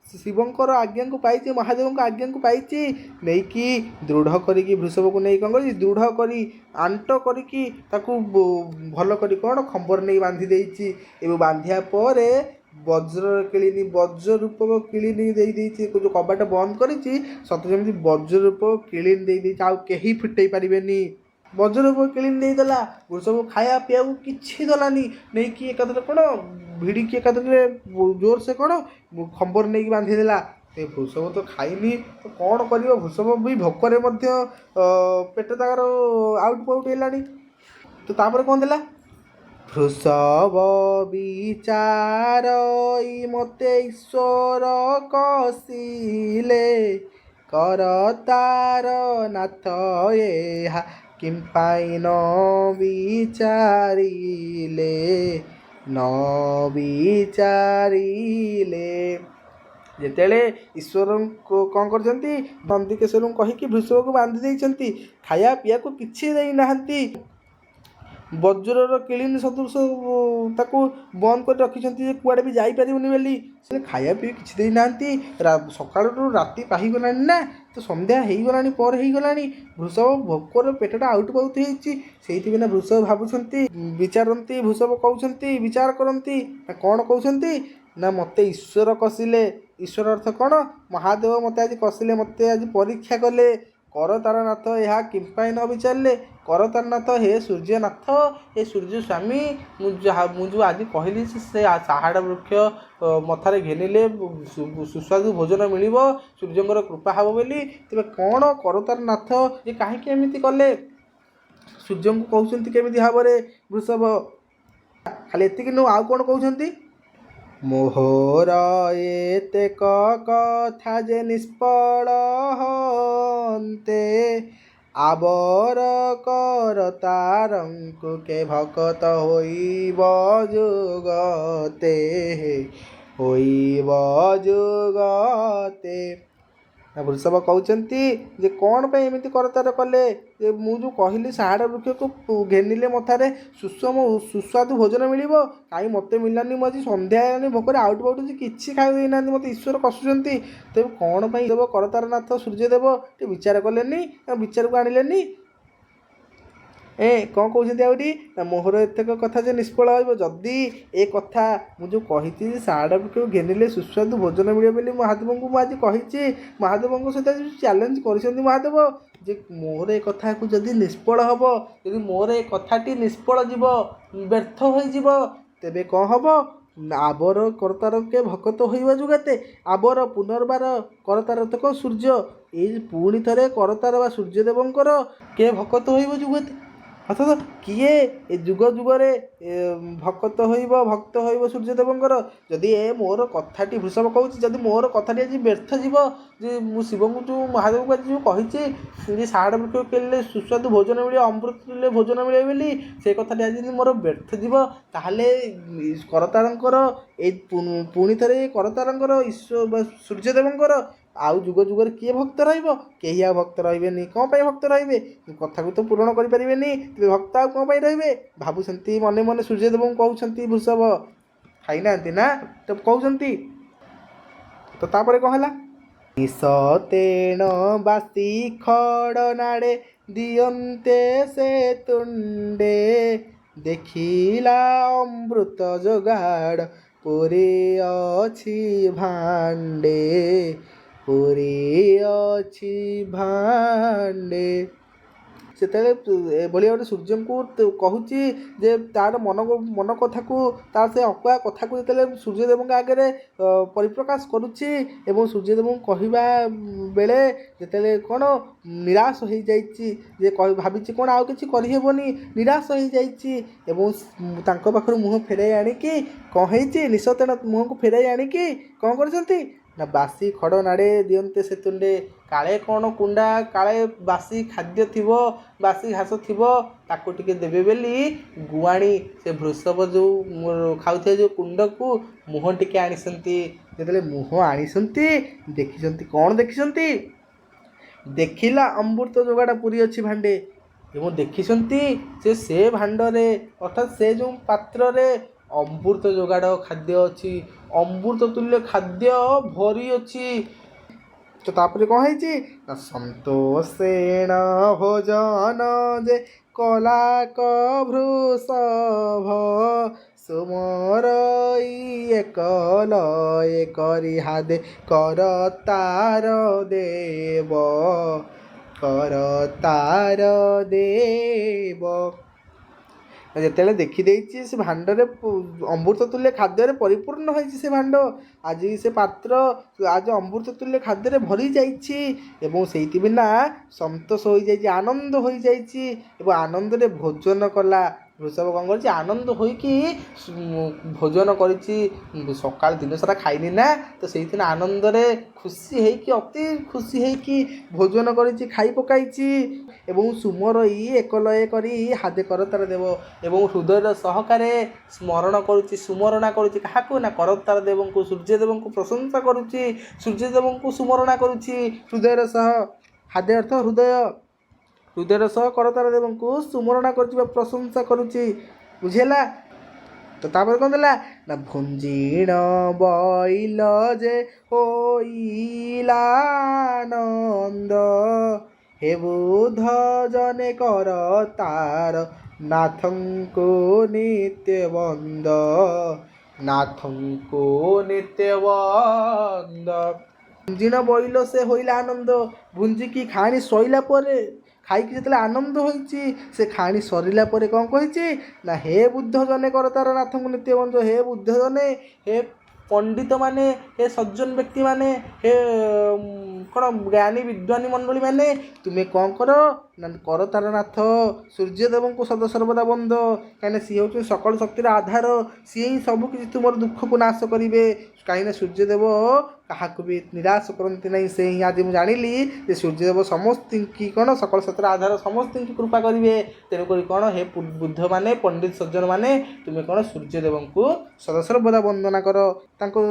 ଶିବଙ୍କର ଆଜ୍ଞାକୁ ପାଇଛି, ମହାଦେବଙ୍କ ଆଜ୍ଞାକୁ ପାଇଛି, ନେଇକି ଦୃଢ଼ କରିକି ବୃଷଭକୁ ନେଇ କ'ଣ କରିଛି? ଦୃଢ଼ କରି ଆଣ୍ଟ କରିକି ତାକୁ ଭଲ କରି କ'ଣ ଖମ୍ବରେ ନେଇ ବାନ୍ଧି ଦେଇଛି। ଏବଂ ବାନ୍ଧିବା ପରେ ବଜ୍ର କିଳିନି, ବଜ୍ର ରୂପକ କିଳିନି ଦେଇଛି। ଯେଉଁ କବାଟ ବନ୍ଦ କରିଛି, ସତେ ଯେମିତି ବଜ୍ର ରୂପକ କିଳିନି ଦେଇଛି, ଆଉ କେହି ଫିଟେଇ ପାରିବେନି। ବଜ୍ର ରୂପକ କିଳିନି ଦେଇଦେଲା। ବୃଷଭକୁ ଖାଇବା ପିଇବାକୁ କିଛି ଦେଲାନି, ନେଇକି ଏକାଥରେ କ'ଣ ଭିଡ଼ିକି ଏକାଥରେ ଜୋରସେ କ'ଣ ଖମ୍ବରେ ନେଇକି ବାନ୍ଧିଦେଲା। ସେ ବୃଷଭ ତ ଖାଇନି, ତ କ'ଣ କରିବ? ବୃଷଭ ବି ଭୋକରେ ମଧ୍ୟ ପେଟ ତାଙ୍କର ଆଉଟ ପାଉଟ ହେଲାଣି। ତ ତାପରେ କ'ଣ ଦେଲା? ବୃଷଭ ବିଚାରଇ ମୋତେ ଈଶ୍ୱର କସିଲେ, କର ତାର ନାଥ ଏହା କିମ୍ପାଇଁ ନ ବିଚାରିଲେ, ନ ବିଚାରିଲେ। ଯେତେବେଳେ ଈଶ୍ୱରଙ୍କୁ କ'ଣ କରିଛନ୍ତି? ନନ୍ଦିକେଶ୍ୱରଙ୍କୁ କହିକି ବୃଷଭକୁ ବାନ୍ଧି ଦେଇଛନ୍ତି, ଖାଇବା ପିଇବାକୁ କିଛି ଦେଇନାହାନ୍ତି। ବଜ୍ରର କିଳିନୀ ସଦୃଶ ତାକୁ ବନ୍ଦ କରି ରଖିଛନ୍ତି ଯେ କୁଆଡ଼େ ବି ଯାଇପାରିବନି ବୋଲି। ସେ ଖାଇବା ପିଇ କିଛି ଦେଇନାହାନ୍ତି। ସକାଳରୁ ରାତି ପାହିଗଲାଣି ନା, ତ ସନ୍ଧ୍ୟା ହେଇଗଲାଣି, ପରେ ହେଇଗଲାଣି। ବୃଷଭ ଭୋକରେ ପେଟଟା ଆଉଟୁ ପାଉଟୁ ହେଇଛି। ସେଇଥିପାଇଁ ନା ବୃଷଭ ଭାବୁଛନ୍ତି, ବିଚାରନ୍ତି। ବୃଷଭ କହୁଛନ୍ତି, ବିଚାର କରନ୍ତି। କ'ଣ କହୁଛନ୍ତି ନା, ମୋତେ ଈଶ୍ୱର କଷିଲେ। ଈଶ୍ୱର ଅର୍ଥ କ'ଣ? ମହାଦେବ ମୋତେ ଆଜି କଷିଲେ, ମୋତେ ଆଜି ପରୀକ୍ଷା କଲେ। କରତାରନାଥ ଏହା କିମ୍ପାଇଁ ନ ବିଚାରିଲେ? କରତାରନାଥ, ହେ ସୂର୍ଯ୍ୟନାଥ, ହେ ସୂର୍ଯ୍ୟ ସ୍ୱାମୀ, ମୁଁ ଯେଉଁ ଆଜି କହିଲି ସେ ସାହାଡ଼ ବୃକ୍ଷ ମଥାରେ ଘେନିଲେ ସୁସ୍ୱାଦୁ ଭୋଜନ ମିଳିବ, ସୂର୍ଯ୍ୟଙ୍କର କୃପା ହେବ ବୋଲି। ତେବେ କ'ଣ କରତାରନାଥ ଯେ କାହିଁକି ଏମିତି କଲେ? ସୂର୍ଯ୍ୟଙ୍କୁ କହୁଛନ୍ତି କେମିତି ଭାବରେ ବୃଷଭ। ଖାଲି ଏତିକି ନୁହଁ, ଆଉ କ'ଣ କହୁଛନ୍ତି? ମୋହର ଏତେକ କଥା ଯେ ନିଷ୍ଫଳ ହନ୍ତେ, ଆବର କରତାରଙ୍କୁ କେ ଭକତ ହୋଇବ ଯୁଗତେ, ହୋଇବ ଯୁଗତେ। ବୃଷଭ କହୁଛନ୍ତି ଯେ କ'ଣ ପାଇଁ ଏମିତି କରତାର କଲେ? ଯେ ମୁଁ ଯେଉଁ କହିଲି ସାହାଡ଼ ବୃକ୍ଷକୁ ଘେନିଲେ ମଥାରେ ସୁସ୍ୱାଦୁ ଭୋଜନ ମିଳିବ, କାହିଁ ମୋତେ ମିଳିଲାନି? ମୁଁ ଆଜି ସନ୍ଧ୍ୟା ହେଲାନି, ଭୋକରେ ଆଉଟୁ ପାଉଟୁଛି, କିଛି ଖାଇ ଦେଇନାହାନ୍ତି, ମୋତେ ଈଶ୍ୱର କଷୁଛନ୍ତି। ତେବେ କ'ଣ ପାଇଁ ଦେବ କରତାରନାଥ ସୂର୍ଯ୍ୟଦେବ ଟିକେ ବିଚାର କଲେନି? ବିଚାରକୁ ଆଣିଲେନି? କ'ଣ କହୁଛନ୍ତି ଆହୁରି ନା, ମୋହର ଏତେକ କଥା ଯେ ନିଷ୍ଫଳ ହେବ। ଯଦି ଏ କଥା ମୁଁ ଯେଉଁ କହିଛି ସାହାଡ଼ ବୃକ୍ଷକୁ ଘେନିଲେ ସୁସ୍ୱାଦୁ ଭୋଜନ ମିଳିବ ବୋଲି ମହାଦେବଙ୍କୁ ମୁଁ ଆଜି କହିଛି, ମହାଦେବଙ୍କ ସହିତ ଆଜି ଚ୍ୟାଲେଞ୍ଜ କରିଛନ୍ତି ମହାଦେବ ଯେ ମୋର ଏ କଥାକୁ ଯଦି ନିଷ୍ଫଳ ହେବ, ଯଦି ମୋର ଏ କଥାଟି ନିଷ୍ଫଳ ଯିବ, ବ୍ୟର୍ଥ ହୋଇଯିବ, ତେବେ କ'ଣ ହେବ? ଆବର କରତାରକେ ଭକତ ହୋଇବ ଯୁଗତେ। ଆବର ପୁନର୍ବାର, କରତାର ଅର୍ଥ କ'ଣ? ସୂର୍ଯ୍ୟ। ଏଇ ପୁଣି ଥରେ କରତାର ବା ସୂର୍ଯ୍ୟଦେବଙ୍କର କେ ଭକତ ହୋଇବ ଯୁଗତେ, ଅର୍ଥାତ୍ କିଏ ଏ ଯୁଗ ଯୁଗରେ ଭକ୍ତ ହୋଇବ ସୂର୍ଯ୍ୟଦେବଙ୍କର। ଯଦି ମୋର କଥାଟି, ବୃଷଭ କହୁଛି, ଯଦି ମୋର କଥାଟି ଆଜି ବ୍ୟର୍ଥ ଯିବ, ଯେ ମୁଁ ଶିବଙ୍କୁ ଯେଉଁ ମହାଦେବଙ୍କୁ ଆଜି ଯେଉଁ କହିଛି ଯେ ସାହାଡ଼ ବୃକ୍ଷକୁ କେଲେ ସୁସ୍ୱାଦୁ ଭୋଜନ ମିଳିବ, ଅମୃତ ତୁଲ୍ୟ ଭୋଜନ ମିଳିବ ବୋଲି, ସେ କଥାଟି ଆଜି ଯଦି ମୋର ବ୍ୟର୍ଥ ଯିବ, ତାହେଲେ କରତାରଙ୍କର ଏଇ ପୁଣି ଥରେ କରତାରଙ୍କର ସୂର୍ଯ୍ୟଦେବଙ୍କର ଆଉ ଯୁଗ ଯୁଗରେ କିଏ ଭକ୍ତ ରହିବ? କେହି ଆଉ ଭକ୍ତ ରହିବେନି। କ'ଣ ପାଇଁ ଭକ୍ତ ରହିବେ? କଥାକୁ ତ ପୂରଣ କରିପାରିବେନି, ତେବେ ଭକ୍ତ ଆଉ କ'ଣ ପାଇଁ ରହିବେ? ଭାବୁଛନ୍ତି ମନେ ମନେ ସୂର୍ଯ୍ୟଦେବଙ୍କୁ କହୁଛନ୍ତି ବୃଷଭ। ଖାଇନାହାନ୍ତି ନା, ତ କହୁଛନ୍ତି। ତ ତାପରେ କ'ଣ ହେଲା? ନିଶତେଣ ବାସି ଖଡ଼ ନାଡ଼େ ଦିଅନ୍ତେ ସେ ତୁଣ୍ଡେ, ଦେଖିଲା ଅମୃତ ଯୋଗାଡ଼ ପୁରୀ ଅଛି ଭାଣ୍ଡେ, ପୁରୀ ଅଛି ଭାଣ୍ଡେ। ସେତେବେଳେ ଏଭଳି ଭାବରେ ସୂର୍ଯ୍ୟଙ୍କୁ କହୁଛି ଯେ ତା'ର ମନ କଥାକୁ, ତା'ର ସେ ଅକୁହା କଥାକୁ ଯେତେବେଳେ ସୂର୍ଯ୍ୟଦେବଙ୍କ ଆଗରେ ପରିପ୍ରକାଶ କରୁଛି, ଏବଂ ସୂର୍ଯ୍ୟଦେବଙ୍କୁ କହିବା ବେଳେ ଯେତେବେଳେ କ'ଣ ନିରାଶ ହୋଇଯାଇଛି, ଯେ ଭାବିଛି କ'ଣ ଆଉ କିଛି କରିହେବନି, ନିରାଶ ହୋଇଯାଇଛି, ଏବଂ ତାଙ୍କ ପାଖରୁ ମୁହଁ ଫେରାଇ ଆଣିକି କ'ଣ ହେଇଛି? ନିଶତେଣ ମୁହଁକୁ ଫେରାଇ ଆଣିକି କ'ଣ କରିଛନ୍ତି ନା, ବାସି ଖଡ଼ ନାଡ଼େ ଦିଅନ୍ତେ ସେ ତୁଣ୍ଡେ। କାଳେ କ'ଣ କୁଣ୍ଡା, କାଳେ ବାସି ଖାଦ୍ୟ ଥିବ, ବାସି ଘାସ ଥିବ, ତାକୁ ଟିକେ ଦେବେ ବୋଲି ଗୁଆଣୀ, ସେ ବୃଷଭ ଯେଉଁ ଖାଉଥିବା ଯେଉଁ କୁଣ୍ଡକୁ ମୁହଁ ଟିକେ ଆଣିଛନ୍ତି। ଯେତେବେଳେ ମୁହଁ ଆଣିଛନ୍ତି, ଦେଖିଛନ୍ତି କ'ଣ ଦେଖିଛନ୍ତି? ଦେଖିଲା ଅମୃତ ଯୋଗାଡ଼ ପୁରୀ ଅଛି ଭାଣ୍ଡେ, ଏବଂ ଦେଖିଛନ୍ତି ଯେ ସେ ଭାଣ୍ଡରେ, ଅର୍ଥାତ୍ ସେ ଯେଉଁ ପାତ୍ରରେ ଅମୃତ ଯୋଗାଡ଼ ଖାଦ୍ୟ ଅଛି, ଅମୃତ ତୁଲ୍ୟ ଖାଦ୍ୟ ଭରି ଅଛି। ତ ତାପରେ କ'ଣ ହେଇଛି ନା, ସନ୍ତୋଷେଣ ଭୋଜନ ଯେ କଲାକ ବୃଷଭ, ସୁମର ଏକଲୟ କରି ହାଦେ କରତାର ଦେବ, କରତାର ଦେବ। ଯେତେବେଳେ ଦେଖିଦେଇଛି ସେ ଭାଣ୍ଡରେ ଅମୃତ ତୁଲ୍ୟ ଖାଦ୍ୟରେ ପରିପୂର୍ଣ୍ଣ ହୋଇଛି, ସେ ଭାଣ୍ଡ ଆଜି ସେ ପାତ୍ର ଆଜି ଅମୃତ ତୁଲ୍ୟ ଖାଦ୍ୟରେ ଭରି ଯାଇଛି, ଏବଂ ସେଇଥିପାଇଁ ନା ସନ୍ତୋଷ ହୋଇଯାଇଛି, ଆନନ୍ଦ ହୋଇଯାଇଛି, ଏବଂ ଆନନ୍ଦରେ ଭୋଜନ କଲା। ବୃଷଭ କ'ଣ କରିଛି? ଆନନ୍ଦ ହୋଇକି ଭୋଜନ କରିଛି। ସକାଳ ଦିନସାରା ଖାଇନି ନା, ତ ସେଇଥିପାଇଁ ଆନନ୍ଦରେ ଖୁସି ହେଇକି, ଅତି ଖୁସି ହେଇକି ଭୋଜନ କରିଛି, ଖାଇ ପକାଇଛି। ଏବଂ ସୁମର ଏକଲୟ କରି ହାଦେ କରତାର ଦେବ, ଏବଂ ହୃଦୟର ସହକାରେ ସ୍ମରଣ କରୁଛି, ସୁମରଣା କରୁଛି। କାହାକୁ ନା, କରତାର ଦେବଙ୍କୁ, ସୂର୍ଯ୍ୟଦେବଙ୍କୁ ପ୍ରଶଂସା କରୁଛି, ସୂର୍ଯ୍ୟଦେବଙ୍କୁ ସୁମରଣା କରୁଛି ହୃଦୟର ସହ। ହାଦେ ଅର୍ଥ ହୃଦୟ, ହୃଦୟର ସହ କରତାର ଦେବଙ୍କୁ ସୁମରଣା କରୁଛି ବା ପ୍ରଶଂସା କରୁଛି। ବୁଝିହେଲା? ତ ତାପରେ କ'ଣ ଦେଲା ନା ଭୁଞ୍ଜିଣ ବଇଲ ଯେ ହୋଇଲା ଆନନ୍ଦ ହେ ବୁଧ ଜନେ କର ତାର ନାଥଙ୍କୁ ନିତ୍ୟ ବନ୍ଦ ନାଥଙ୍କୁ ନିତ୍ୟ ବନ୍ଦ। ଭୁଞ୍ଜିଣ ବଇଲ ସେ ହୋଇଲା ଆନନ୍ଦ। ଭୁଞ୍ଜିକି ଖାଣି ସଇଲା ପରେ ଖାଇକି ଯେତେବେଳେ ଆନନ୍ଦ ହୋଇଛି ସେ ଖାଣି ସରିଲା ପରେ କ'ଣ କହିଛି ନା ହେ ବୁଦ୍ଧ ଜନେ କର ତାର ନାଥଙ୍କୁ ନିତ୍ୟ ବନ୍ଦ। ହେ ବୁଦ୍ଧ ଜନେ, ହେ ପଣ୍ଡିତମାନେ, ହେ ସଜ୍ଜନ ବ୍ୟକ୍ତିମାନେ, ହେ କ'ଣ ଜ୍ଞାନୀ ବିଦ୍ୱାନୀ ମଣ୍ଡଳୀମାନେ ତୁମେ କ'ଣ କର ନା କର ତାର ନାଥ ସୂର୍ଯ୍ୟଦେବଙ୍କୁ ସଦାସର୍ବଦା ବନ୍ଦ। କାହିଁକିନା ସିଏ ହେଉଛନ୍ତି ସକଳ ଶକ୍ତିର ଆଧାର। ସିଏ ହିଁ ସବୁକିଛି ତୁମର ଦୁଃଖକୁ ନାଶ କରିବେ। କାହିଁକିନା ସୂର୍ଯ୍ୟଦେବ କାହାକୁ ବି ନିରାଶ କରନ୍ତି ନାହିଁ। ସେ ହିଁ ଆଜି ମୁଁ ଜାଣିଲି ଯେ ସୂର୍ଯ୍ୟଦେବ ସମସ୍ତଙ୍କୁ କ'ଣ ସକଳ ଶକ୍ତିର ଆଧାର, ସମସ୍ତଙ୍କୁ କୃପା କରିବେ। ତେଣୁକରି କ'ଣ ହେ ବୁଦ୍ଧମାନେ, ପଣ୍ଡିତ ସଜ୍ଜନମାନେ ତୁମେ କ'ଣ ସୂର୍ଯ୍ୟଦେବଙ୍କୁ ସଦାସର୍ବଦା ବନ୍ଦନା କର, ତାଙ୍କୁ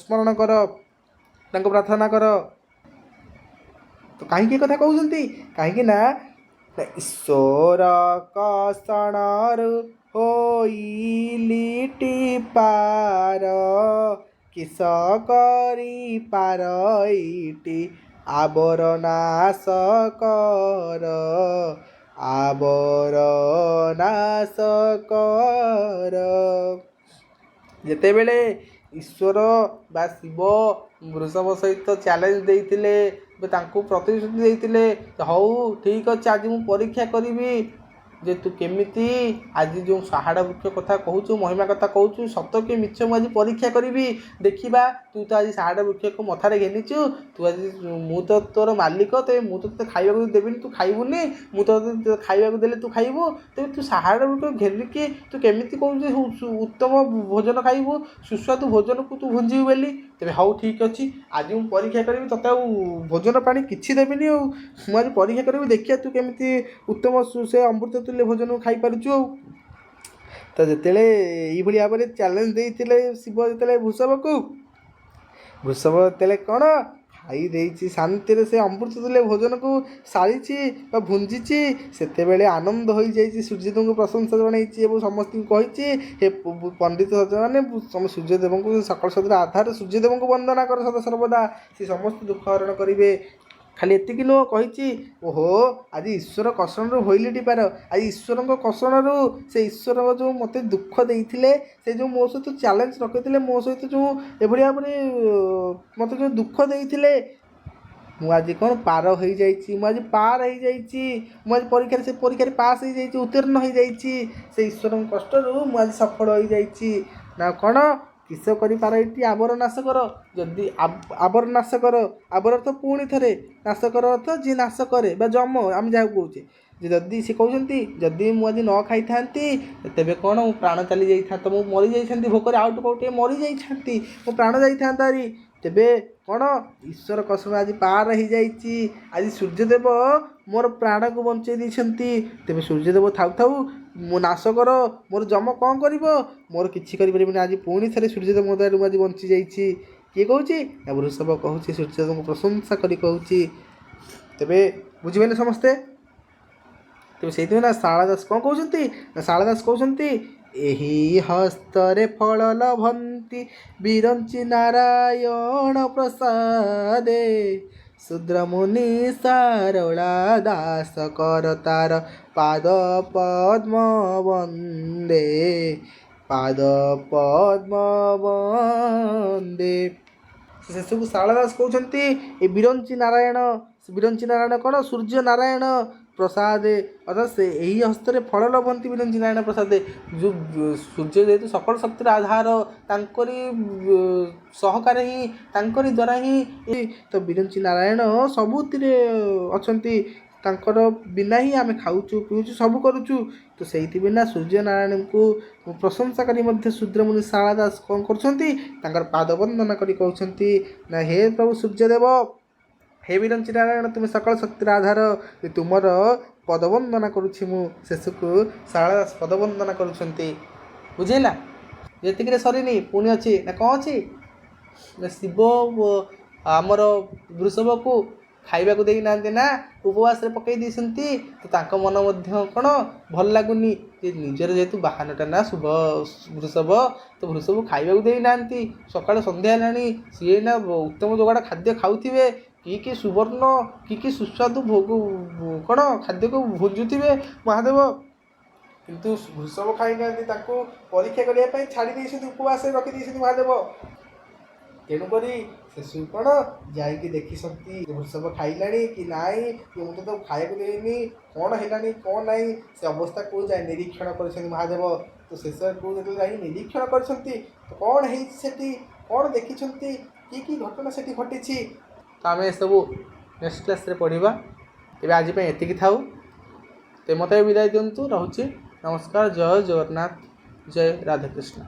ସ୍ମରଣ କର, ତାଙ୍କୁ ପ୍ରାର୍ଥନା କର। ତ କାହିଁକି କଥା କହୁଛନ୍ତି? କାହିଁକି ନା ଈଶ୍ୱର କଷଣରୁ ହୋଇଲିଟି ପାର କିସ କରି ପାର ଇଟି ଆବର ନାଶ କର ଆବର ନାଶ କର। ଯେତେବେଳେ ଈଶ୍ୱର ବା ଶିବ ବୃଷଭ ସହିତ ଚ୍ୟାଲେଞ୍ଜ ଦେଇଥିଲେ, ତାଙ୍କୁ ପ୍ରତିଶ୍ରୁତି ଦେଇଥିଲେ, ହଉ ଠିକ୍ ଅଛି ଆଜି ମୁଁ ପରୀକ୍ଷା କରିବି ଯେ ତୁ କେମିତି ଆଜି ଯେଉଁ ସାହାଡ଼ା ବୃକ୍ଷ କଥା କହୁଛୁ, ମହିମା କଥା କହୁଛୁ, ସତ କି ମିଛ ମୁଁ ଆଜି ପରୀକ୍ଷା କରିବି। ଦେଖିବା ତୁ ତ ଆଜି ସାହାଡ଼ା ବୃକ୍ଷକୁ ମଥାରେ ଘେନିଛୁ, ତୁ ଆଜି ମୁଁ ତ ତୋର ମାଲିକ, ତେବେ ମୁଁ ତ ତୋତେ ଖାଇବାକୁ ଦେବିନି, ତୁ ଖାଇବୁନି, ମୁଁ ତ ଖାଇବାକୁ ଦେଲେ ତୁ ଖାଇବୁ, ତେବେ ତୁ ସାହାଡ଼ା ବୃକ୍ଷ ଘେନିକି ତୁ କେମିତି କହୁଛୁ ଉତ୍ତମ ଭୋଜନ ଖାଇବୁ, ସୁସ୍ୱାଦୁ ଭୋଜନକୁ ତୁ ଭୁଞ୍ଜିବୁ ବୋଲି। ତେବେ ହଉ ଠିକ୍ ଅଛି ଆଜି ମୁଁ ପରୀକ୍ଷା କରିବି, ତୋତେ ଆଉ ଭୋଜନ ପାଣି କିଛି ଦେବିନି, ଆଉ ମୁଁ ଆଜି ପରୀକ୍ଷା କରିବି, ଦେଖିବା ତୁ କେମିତି ଉତ୍ତମ ସେ ଅମୃତ ତୁଲ୍ୟ ଭୋଜନ ଖାଇପାରୁଛୁ। ଆଉ ତ ଯେତେବେଳେ ଏଇଭଳି ଭାବରେ ଚ୍ୟାଲେଞ୍ଜ ଦେଇଥିଲେ ଶିବ ଯେତେବେଳେ ବୃଷଭକୁ, ବୃଷଭ ଯେତେବେଳେ କ'ଣ ଖାଇ ଦେଇଛି ଶାନ୍ତିରେ ସେ ଅମୃତ ତୁଲ୍ୟ ଭୋଜନକୁ ସାରିଛି ବା ଭୁଞ୍ଜିଛି, ସେତେବେଳେ ଆନନ୍ଦ ହୋଇଯାଇଛି, ସୂର୍ଯ୍ୟଦେବଙ୍କୁ ପ୍ରଶଂସା ଜଣାଇଛି ଏବଂ ସମସ୍ତଙ୍କୁ କହିଛି ହେ ପଣ୍ଡିତ ସଜ୍ଜନମାନେ ତମେ ସୂର୍ଯ୍ୟଦେବଙ୍କୁ ସକଳ ଶକ୍ତିର ଆଧାର ସୂର୍ଯ୍ୟଦେବଙ୍କୁ ବନ୍ଦନା କର ସଦାସର୍ବଦା, ସେ ସମସ୍ତ ଦୁଃଖ ହରଣ କରିବେ। ଖାଲି ଏତିକି ନୁହଁ, କହିଛି ଓହୋ ଆଜି ଈଶ୍ୱର କଷଣରୁ ହୋଇଲିଟି ପାର। ଆଜି ଈଶ୍ୱରଙ୍କ କଷଣରୁ, ସେ ଈଶ୍ୱରଙ୍କ ଯେଉଁ ମୋତେ ଦୁଃଖ ଦେଇଥିଲେ, ସେ ଯେଉଁ ମୋ ସହିତ ଚ୍ୟାଲେଞ୍ଜ ରଖିଥିଲେ, ମୋ ସହିତ ଯେଉଁ ଏଭଳି ଭାବରେ ମୋତେ ଯେଉଁ ଦୁଃଖ ଦେଇଥିଲେ, ମୁଁ ଆଜି କ'ଣ ପାର ହୋଇଯାଇଛି, ମୁଁ ଆଜି ପାର ହୋଇଯାଇଛି, ମୁଁ ଆଜି ସେ ପରୀକ୍ଷାରେ ପାସ୍ ହୋଇଯାଇଛି, ଉତ୍ତୀର୍ଣ୍ଣ ହୋଇଯାଇଛି। ସେ ଈଶ୍ୱରଙ୍କ କଷ୍ଟରୁ ମୁଁ ଆଜି ସଫଳ ହୋଇଯାଇଛି। ନା କ'ଣ କିସ କରିପାର ଏଠି ଆବର ନାଶ କର। ଯଦି ଆବର ନାଶ କର, ଆବର ଅର୍ଥ ପୁଣି ଥରେ, ନାଶ କର ଅର୍ଥ ଯିଏ ନାଶ କରେ ବା ଯମ, ଆମେ ଯାହାକୁ କହୁଛେ। ଯେ ଯଦି ସେ କହୁଛନ୍ତି ଯଦି ମୁଁ ଆଜି ନ ଖାଇଥାନ୍ତି ତେବେ କ'ଣ ମୁଁ ପ୍ରାଣ ଚାଲି ଯାଇଥାନ୍ତା, ମୁଁ ମରିଯାଇଥାନ୍ତି, ଭୋକରେ ଆଉ ଟିକେ ମରିଯାଇଥାନ୍ତି, ମୋ ପ୍ରାଣ ଯାଇଥାନ୍ତା ଆରି। ତେବେ କ'ଣ ଈଶ୍ୱର କଷଣ ଆଜି ପାର ହୋଇଯାଇଛି। ଆଜି ସୂର୍ଯ୍ୟଦେବ ମୋର ପ୍ରାଣକୁ ବଞ୍ଚେଇ ଦେଇଛନ୍ତି। ତେବେ ସୂର୍ଯ୍ୟଦେବ ଥାଉ ଥାଉ ମୁଁ ନାଶ କର, ମୋର ଯମ କ'ଣ କରିବ, ମୋର କିଛି କରିପାରିବିନି। ଆଜି ପୁଣି ଥରେ ସୂର୍ଯ୍ୟଦେବ ମୋ ଦ୍ୱାରା ମୁଁ ଆଜି ବଞ୍ଚିଯାଇଛି। କିଏ କହୁଛି ନା ବୃଷଭ କହୁଛି, ସୂର୍ଯ୍ୟଦେବଙ୍କୁ ପ୍ରଶଂସା କରି କହୁଛି। ତେବେ ବୁଝିପାରିଲେ ସମସ୍ତେ? ତେବେ ସେଇଥିପାଇଁ ନା ଶାରଳା ଦାସ କ'ଣ କହୁଛନ୍ତି ନା ଶାରଳା ଦାସ କହୁଛନ୍ତି ଏହି ହସ୍ତରେ ଫଳ ଲଭନ୍ତି ବିରଞ୍ଚି ନାରାୟଣ ପ୍ରସାଦେ ଶୂଦ୍ରମୁନି ଶାରଳା ଦାସ କର ତାର ପାଦ ପଦ୍ମ ବନ୍ଦେ ପାଦ ପଦ୍ମ ବନ୍ଦେ। ଶେଷକୁ ଶାରଳା ଦାସ କହୁଛନ୍ତି ଏ ବିରଞ୍ଚି ନାରାୟଣ କ'ଣ ସୂର୍ଯ୍ୟ ନାରାୟଣ ପ୍ରସାଦେ, ଅର୍ଥାৎ ସେ ଏହି ହସ୍ତରେ ଫଳ ଲଭନ୍ତି ବିରଞ୍ଚି ନାରାୟଣ ପ୍ରସାଦେ। ଯେଉଁ ସୂର୍ଯ୍ୟ ଯେହେତୁ ସକଳ ଶକ୍ତିର ଆଧାର, ତାଙ୍କରି ସହକାରେ ହିଁ, ତାଙ୍କରି ଦ୍ୱାରା ହିଁ ତ ବିରଞ୍ଚି ନାରାୟଣ ସବୁଥିରେ ଅଛନ୍ତି, ତାଙ୍କର ବିନା ହିଁ ଆମେ ଖାଉଛୁ ପିଉଛୁ ସବୁ କରୁଛୁ। ତ ସେଇଥିବିନା ସୂର୍ଯ୍ୟନାରାୟଣଙ୍କୁ ପ୍ରଶଂସା କରି ମଧ୍ୟ ଶୂଦ୍ରମୁନି ଶାରଳା ଦାସ କ'ଣ କରୁଛନ୍ତି, ତାଙ୍କର ପାଦ ବନ୍ଦନା କରି କହୁଛନ୍ତି ନା ହେ ପ୍ରଭୁ ସୂର୍ଯ୍ୟଦେବ, ହେ ବିରଞ୍ଚି ନାରାୟଣ, ତୁମେ ସକଳ ଶକ୍ତିର ଆଧାର, ତୁମର ପଦବନ୍ଦନା କରୁଛି ମୁଁ। ଶେଷକୁ ଶାରଳା ଦାସ ପଦବନ୍ଦନା କରୁଛନ୍ତି। ବୁଝିଲା? ଯେତିକିରେ ସରିନି, ପୁଣି ଅଛି ନା କ'ଣ ଅଛି ନା ଶିବ ଆମର ବୃଷଭକୁ ଖାଇବାକୁ ଦେଇନାହାନ୍ତି ନା, ଉପବାସରେ ପକାଇ ଦେଇଛନ୍ତି। ତ ତାଙ୍କ ମନ ମଧ୍ୟ କ'ଣ ଭଲ ଲାଗୁନି ଯେ ନିଜର ଯେହେତୁ ବାହାନଟା ନା ଶୁଭ ବୃଷଭ, ତ ବୃଷଭ ଖାଇବାକୁ ଦେଇନାହାନ୍ତି। ସକାଳ ସନ୍ଧ୍ୟା ହେଲାଣି, ସିଏ ନା ଉତ୍ତମ ଯୋଗାଡ଼ ଖାଦ୍ୟ ଖାଉଥିବେ, କି ସୁବର୍ଣ୍ଣ କି ସୁସ୍ୱାଦୁ ଭୋଗ କ'ଣ ଖାଦ୍ୟକୁ ଭୋଜୁଥିବେ ମହାଦେବ। କିନ୍ତୁ ବୃଷଭ ଖାଇନାହାନ୍ତି, ତାଙ୍କୁ ପରୀକ୍ଷା କରିବା ପାଇଁ ଛାଡ଼ି ଦେଇଛନ୍ତି, ଉପବାସରେ ରଖିଦେଇଛନ୍ତି ମହାଦେବ। ତେଣୁକରି ସେସବୁ କ'ଣ ଯାଇକି ଦେଖିଛନ୍ତି ବୃଷଭ ଖାଇଲାଣି କି ନାହିଁ, ମୁଁ ତ ତାକୁ ଖାଇବାକୁ ଦେଇନି, କ'ଣ ହେଲାଣି କ'ଣ ନାହିଁ, ସେ ଅବସ୍ଥାକୁ ଯାଇ ନିରୀକ୍ଷଣ କରିଛନ୍ତି ମହାଦେବ। ତ ଶେଷକୁ ଯେତେବେଳେ ଯାଇ ନିରୀକ୍ଷଣ କରିଛନ୍ତି, ତ କ'ଣ ହେଇଛି ସେଠି, କ'ଣ ଦେଖିଛନ୍ତି, କି ଘଟଣା ସେଠି ଘଟିଛି, ତ ଆମେ ଏସବୁ ନେକ୍ସଟ କ୍ଲାସ୍ରେ ପଢ଼ିବା। ଏବେ ଆଜି ପାଇଁ ଏତିକି ଥାଉ। ତ ମୋତେ ବିଦାୟ ଦିଅନ୍ତୁ, ରହୁଛି। ନମସ୍କାର, ଜୟ ଜଗନ୍ନାଥ, ଜୟ ରାଧାକୃଷ୍ଣ।